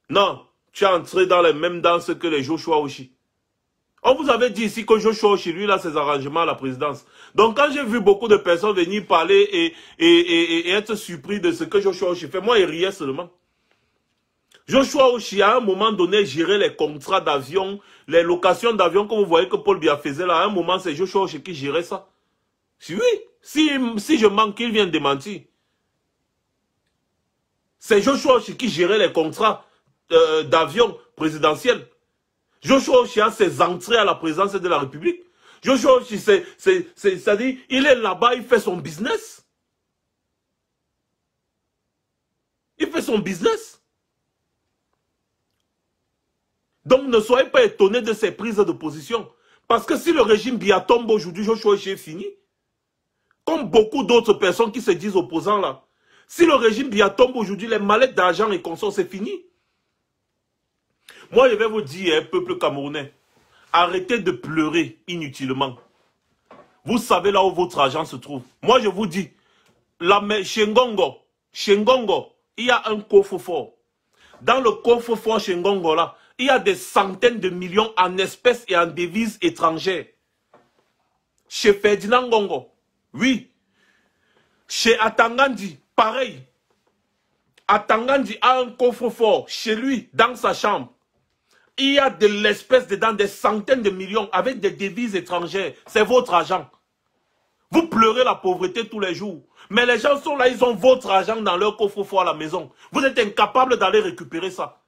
Speaker 2: Non, tu es entré dans les mêmes danses que les Joshua Oshi. On vous avait dit ici que Joshua Oshi, lui, il a ses arrangements à la présidence. Donc quand j'ai vu beaucoup de personnes venir parler et être surpris de ce que Joshua Oshi fait, moi, il riait seulement. Joshua Oshi, à un moment donné, gérait les contrats d'avion, les locations d'avion que vous voyez que Paul Biya faisait là. À un moment, c'est Joshua Oshi qui gérait ça. Oui, si je manque, il vient de démentir. C'est Joshua Oshi qui gérait les contrats d'avion présidentiels. Joshua Oshi a ses entrées à la présidence de la République. Joshua Oshi, c'est-à-dire, il est là-bas, il fait son business. Il fait son business. Donc ne soyez pas étonnés de ces prises de position. Parce que si le régime Biya tombe aujourd'hui, Joshua Oshi est fini. Comme beaucoup d'autres personnes qui se disent opposants là. Si le régime Biya tombe aujourd'hui, les mallettes d'argent et consorts, c'est fini. Moi, je vais vous dire, peuple camerounais, arrêtez de pleurer inutilement. Vous savez là où votre argent se trouve. Moi, je vous dis, chez Ngongo, Chez Ngongo, il y a un coffre-fort. Dans le coffre-fort chez Ngongo, là, il y a des centaines de millions en espèces et en devises étrangères. Chez Ferdinand Ngongo, oui. Chez Atangandi, pareil. Atangandi a un coffre-fort chez lui, dans sa chambre. Il y a de l'espèce dedans, des centaines de millions avec des devises étrangères. C'est votre argent. Vous pleurez la pauvreté tous les jours. Mais les gens sont là, ils ont votre argent dans leur coffre-fort à la maison. Vous êtes incapable d'aller récupérer ça.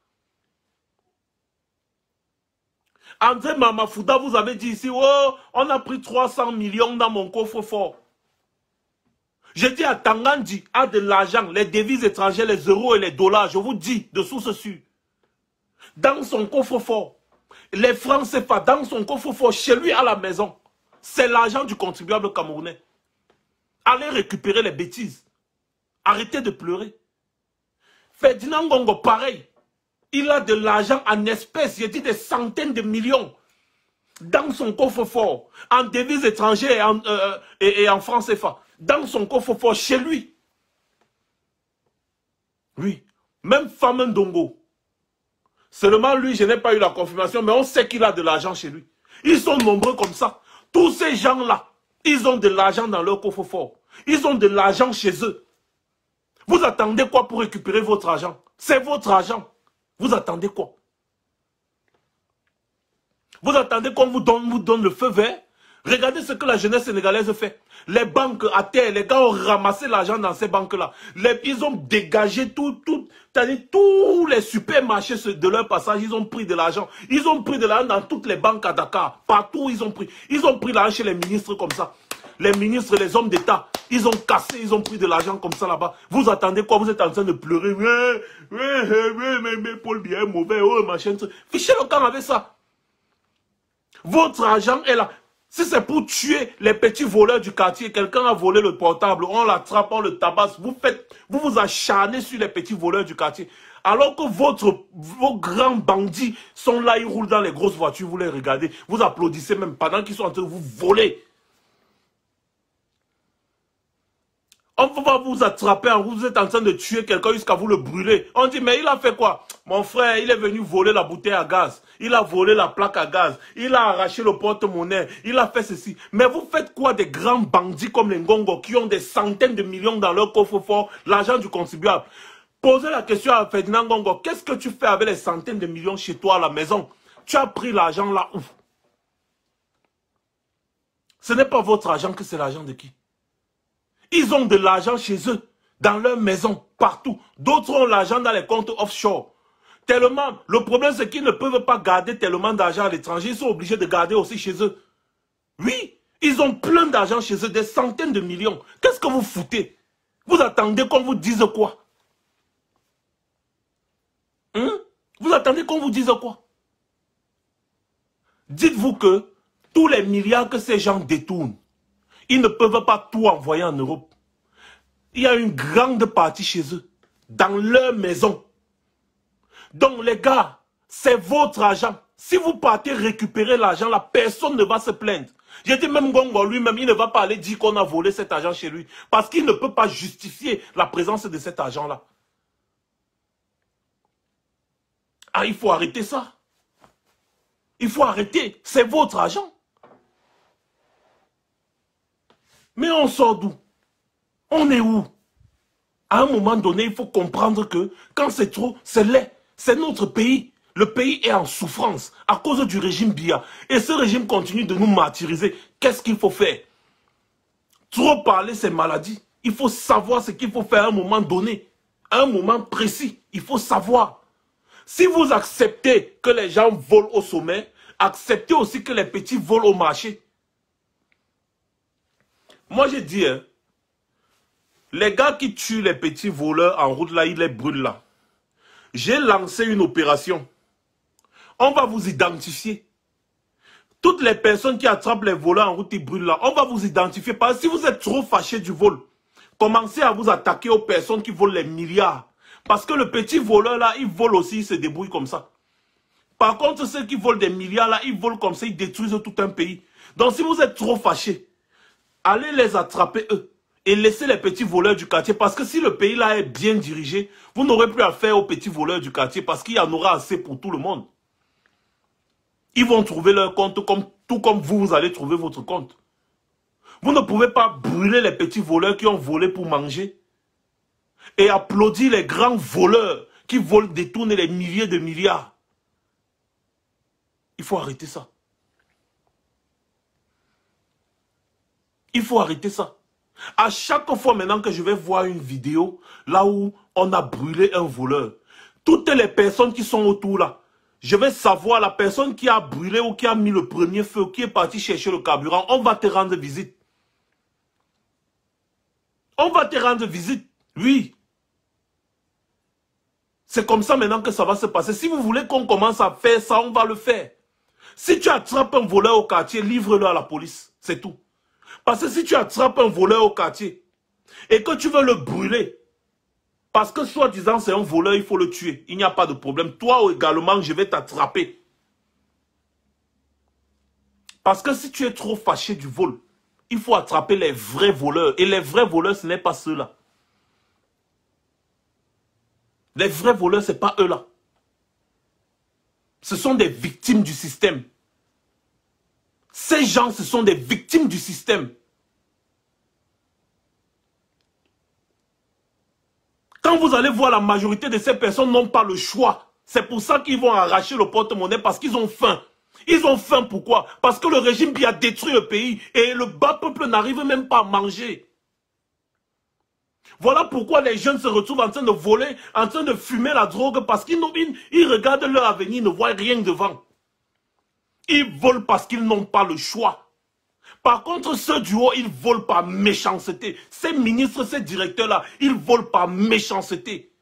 Speaker 2: André Mamafouda, vous avez dit ici, oh, on a pris 300 millions dans mon coffre-fort. Je dis à Tangandi, a de l'argent, les devises étrangères, les euros et les dollars, je vous dis, de source sûre. Dans son coffre-fort, les francs CFA, dans son coffre-fort, chez lui à la maison. C'est l'argent du contribuable camerounais. Allez récupérer les bêtises. Arrêtez de pleurer. Ferdinand Ngongo, pareil. Il a de l'argent en espèces, j'ai dit des centaines de millions. Dans son coffre-fort, en devises étrangères et en francs CFA. Dans son coffre-fort, chez lui. Oui. Même Femme Ndongo. Seulement lui, je n'ai pas eu la confirmation, mais on sait qu'il a de l'argent chez lui. Ils sont nombreux comme ça. Tous ces gens-là, ils ont de l'argent dans leur coffre-fort. Ils ont de l'argent chez eux. Vous attendez quoi pour récupérer votre argent? C'est votre argent. Vous attendez quoi? Vous attendez qu'on vous donne le feu vert? Regardez ce que la jeunesse sénégalaise fait. Les banques à terre, les gars ont ramassé l'argent dans ces banques-là. Ils ont dégagé c'est-à-dire tous les supermarchés de leur passage, ils ont pris de l'argent. Ils ont pris de l'argent dans toutes les banques à Dakar. Partout, ils ont pris. Ils ont pris l'argent chez les ministres comme ça. Les ministres, les hommes d'État, ils ont cassé, ils ont pris de l'argent comme ça là-bas. Vous attendez quoi? Vous êtes en train de pleurer. Mais Paul bien mauvais, oh machin. Fichez le camp avec ça. Votre argent est là. Si c'est pour tuer les petits voleurs du quartier, quelqu'un a volé le portable, on l'attrape, on le tabasse, vous vous acharnez sur les petits voleurs du quartier. Alors que vos grands bandits sont là, ils roulent dans les grosses voitures, vous les regardez, vous applaudissez même pendant qu'ils sont en train de vous voler. On va vous attraper, vous êtes en train de tuer quelqu'un jusqu'à vous le brûler. On dit, mais il a fait quoi? Mon frère, il est venu voler la bouteille à gaz. Il a volé la plaque à gaz. Il a arraché le porte-monnaie. Il a fait ceci. Mais vous faites quoi des grands bandits comme les Ngongo qui ont des centaines de millions dans leur coffre-fort, l'argent du contribuable? Posez la question à Ferdinand Ngongo. Qu'est-ce que tu fais avec les centaines de millions chez toi à la maison? Tu as pris l'argent là où? Ce n'est pas votre argent que c'est l'argent de qui? Ils ont de l'argent chez eux, dans leur maison, partout. D'autres ont l'argent dans les comptes offshore. Tellement, le problème c'est qu'ils ne peuvent pas garder tellement d'argent à l'étranger, ils sont obligés de garder aussi chez eux. Oui, ils ont plein d'argent chez eux, des centaines de millions. Qu'est-ce que vous foutez? Vous attendez qu'on vous dise quoi? Vous attendez qu'on vous dise quoi? Dites-vous que tous les milliards que ces gens détournent, ils ne peuvent pas tout envoyer en Europe. Il y a une grande partie chez eux, dans leur maison. Donc les gars, c'est votre argent. Si vous partez récupérer l'argent là, personne ne va se plaindre. J'ai dit même Ngongo lui-même, il ne va pas aller dire qu'on a volé cet argent chez lui. Parce qu'il ne peut pas justifier la présence de cet argent là. Ah, il faut arrêter ça. Il faut arrêter. C'est votre argent. Mais on sort d'où? On est où? À un moment donné, il faut comprendre que quand c'est trop, c'est laid. C'est notre pays. Le pays est en souffrance à cause du régime Biya. Et ce régime continue de nous martyriser. Qu'est-ce qu'il faut faire? Trop parler, c'est maladie. Il faut savoir ce qu'il faut faire à un moment donné. À un moment précis. Il faut savoir. Si vous acceptez que les gens volent au sommet, acceptez aussi que les petits volent au marché. Moi, j'ai dit, hein, les gars qui tuent les petits voleurs en route là, ils les brûlent là. J'ai lancé une opération. On va vous identifier. Toutes les personnes qui attrapent les voleurs en route, ils brûlent là. On va vous identifier. Parce que si vous êtes trop fâchés du vol, commencez à vous attaquer aux personnes qui volent les milliards. Parce que le petit voleur là, il vole aussi, il se débrouille comme ça. Par contre, ceux qui volent des milliards là, ils volent comme ça, ils détruisent tout un pays. Donc si vous êtes trop fâchés, allez les attraper eux. Et laissez les petits voleurs du quartier. Parce que si le pays là est bien dirigé, vous n'aurez plus affaire aux petits voleurs du quartier parce qu'il y en aura assez pour tout le monde. Ils vont trouver leur compte tout comme vous allez trouver votre compte. Vous ne pouvez pas brûler les petits voleurs qui ont volé pour manger et applaudir les grands voleurs qui volent, détournent les milliers de milliards. Il faut arrêter ça. Il faut arrêter ça. À chaque fois maintenant que je vais voir une vidéo, là où on a brûlé un voleur, toutes les personnes qui sont autour là, je vais savoir la personne qui a brûlé ou qui a mis le premier feu, qui est parti chercher le carburant, on va te rendre visite. On va te rendre visite, oui. C'est comme ça maintenant que ça va se passer. Si vous voulez qu'on commence à faire ça, on va le faire. Si tu attrapes un voleur au quartier, livre-le à la police, c'est tout. Parce que si tu attrapes un voleur au quartier et que tu veux le brûler, parce que soi-disant c'est un voleur, il faut le tuer. Il n'y a pas de problème. Toi également, je vais t'attraper. Parce que si tu es trop fâché du vol, il faut attraper les vrais voleurs. Et les vrais voleurs, ce n'est pas ceux-là. Les vrais voleurs, ce n'est pas eux-là. Ce sont des victimes du système. Ces gens, ce sont des victimes du système. Quand vous allez voir, la majorité de ces personnes n'ont pas le choix. C'est pour ça qu'ils vont arracher le porte-monnaie parce qu'ils ont faim. Ils ont faim pourquoi? Parce que le régime a détruit le pays et le bas peuple n'arrive même pas à manger. Voilà pourquoi les jeunes se retrouvent en train de voler, en train de fumer la drogue parce qu'ils regardent leur avenir, ils ne voient rien devant. Ils volent parce qu'ils n'ont pas le choix. Par contre, ceux du haut, ils volent par méchanceté. Ces ministres, ces directeurs-là, ils volent par méchanceté.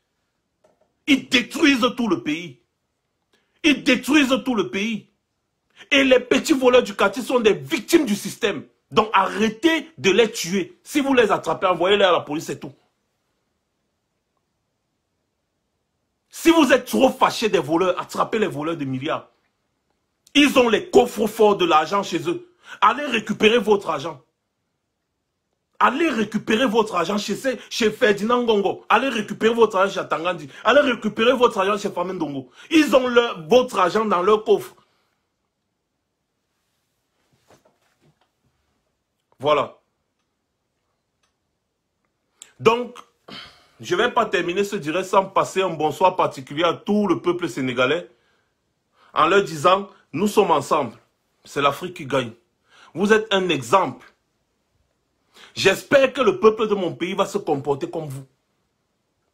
Speaker 2: Ils détruisent tout le pays. Ils détruisent tout le pays. Et les petits voleurs du quartier sont des victimes du système. Donc arrêtez de les tuer. Si vous les attrapez, envoyez-les à la police, c'est tout. Si vous êtes trop fâchés des voleurs, attrapez les voleurs de milliards. Ils ont les coffres forts de l'argent chez eux. Allez récupérer votre argent. Allez récupérer votre argent chez Ferdinand Gongo. Allez récupérer votre argent chez Tangandi. Allez récupérer votre argent chez Famen Dongo. Ils ont votre argent dans leur coffre. Voilà. Donc, je ne vais pas terminer ce direct sans passer un bonsoir particulier à tout le peuple sénégalais en leur disant, nous sommes ensemble. C'est l'Afrique qui gagne. Vous êtes un exemple. J'espère que le peuple de mon pays va se comporter comme vous.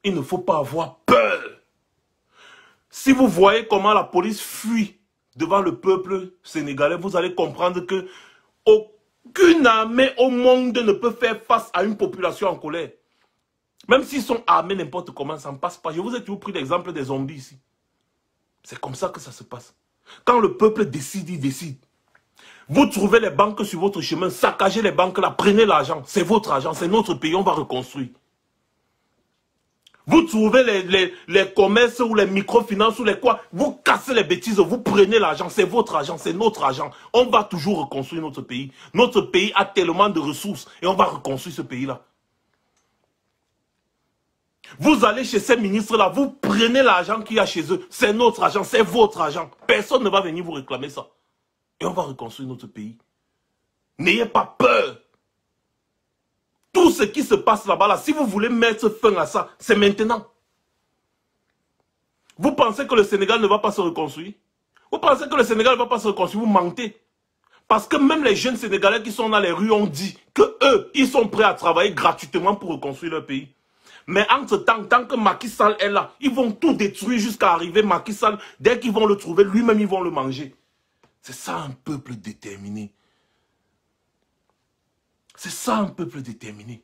Speaker 2: Il ne faut pas avoir peur. Si vous voyez comment la police fuit devant le peuple sénégalais, vous allez comprendre que aucune armée au monde ne peut faire face à une population en colère. Même s'ils sont armés n'importe comment, ça ne passe pas. Je vous ai toujours pris l'exemple des zombies ici. C'est comme ça que ça se passe. Quand le peuple décide, il décide. Vous trouvez les banques sur votre chemin, saccagez les banques là, prenez l'argent. C'est votre argent, c'est notre pays, on va reconstruire. Vous trouvez les commerces ou les microfinances ou les quoi, vous cassez les bêtises, vous prenez l'argent, c'est votre argent, c'est notre argent. On va toujours reconstruire notre pays. Notre pays a tellement de ressources et on va reconstruire ce pays-là. Vous allez chez ces ministres-là, vous prenez l'argent qu'il y a chez eux. C'est notre argent, c'est votre argent. Personne ne va venir vous réclamer ça. Et on va reconstruire notre pays. N'ayez pas peur. Tout ce qui se passe là-bas, là, si vous voulez mettre fin à ça, c'est maintenant. Vous pensez que le Sénégal ne va pas se reconstruire? Vous pensez que le Sénégal ne va pas se reconstruire? Vous mentez. Parce que même les jeunes Sénégalais qui sont dans les rues ont dit que eux, ils sont prêts à travailler gratuitement pour reconstruire leur pays. Mais entre-temps, tant que Macky Sall est là, ils vont tout détruire jusqu'à arriver Macky Sall. Dès qu'ils vont le trouver, lui-même, ils vont le manger. C'est ça un peuple déterminé. C'est ça un peuple déterminé.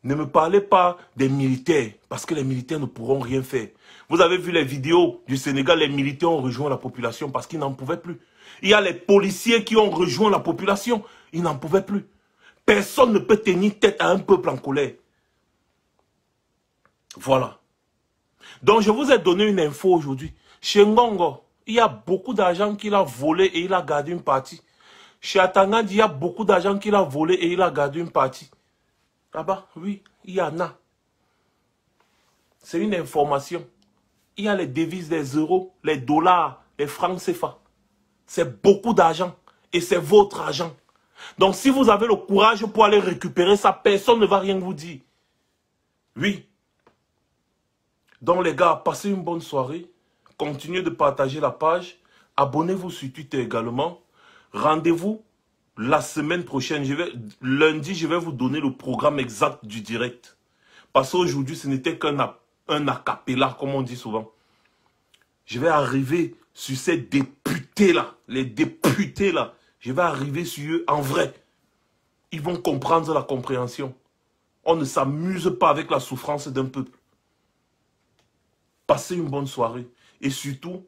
Speaker 2: Ne me parlez pas des militaires, parce que les militaires ne pourront rien faire. Vous avez vu les vidéos du Sénégal, les militaires ont rejoint la population parce qu'ils n'en pouvaient plus. Il y a les policiers qui ont rejoint la population, ils n'en pouvaient plus. Personne ne peut tenir tête à un peuple en colère. Voilà. Donc je vous ai donné une info aujourd'hui. Chez Ngongo, il y a beaucoup d'argent qu'il a volé et il a gardé une partie. Chez Atangandi, il y a beaucoup d'argent qu'il a volé et il a gardé une partie. Là-bas, oui, il y en a. C'est une information. Il y a les devises, les euros, les dollars, les francs CFA. C'est beaucoup d'argent. Et c'est votre argent. Donc si vous avez le courage pour aller récupérer ça, personne ne va rien vous dire. Oui. Donc les gars, passez une bonne soirée. Continuez de partager la page. Abonnez-vous sur Twitter également. Rendez-vous la semaine prochaine. Lundi, je vais vous donner le programme exact du direct. Parce qu'aujourd'hui, ce n'était qu'un acapella, comme on dit souvent. Je vais arriver sur ces députés-là. Les députés-là. Je vais arriver sur eux en vrai. Ils vont comprendre la compréhension. On ne s'amuse pas avec la souffrance d'un peuple. Passez une bonne soirée. Et surtout,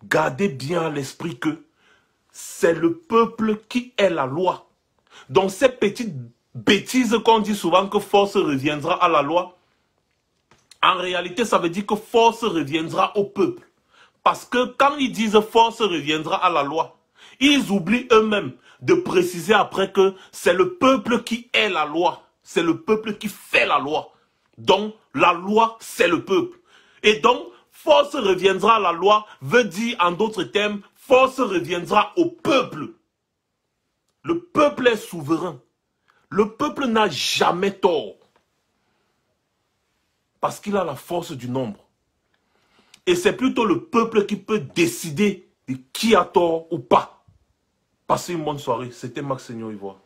Speaker 2: gardez bien à l'esprit que c'est le peuple qui est la loi. Donc ces petites bêtises qu'on dit souvent que force reviendra à la loi, en réalité ça veut dire que force reviendra au peuple. Parce que quand ils disent force reviendra à la loi, ils oublient eux-mêmes de préciser après que c'est le peuple qui est la loi. C'est le peuple qui fait la loi. Donc la loi c'est le peuple. Et donc force reviendra à la loi veut dire en d'autres termes, force reviendra au peuple. Le peuple est souverain. Le peuple n'a jamais tort. Parce qu'il a la force du nombre. Et c'est plutôt le peuple qui peut décider de qui a tort ou pas. Passez une bonne soirée. C'était Max Seignon Ivoire.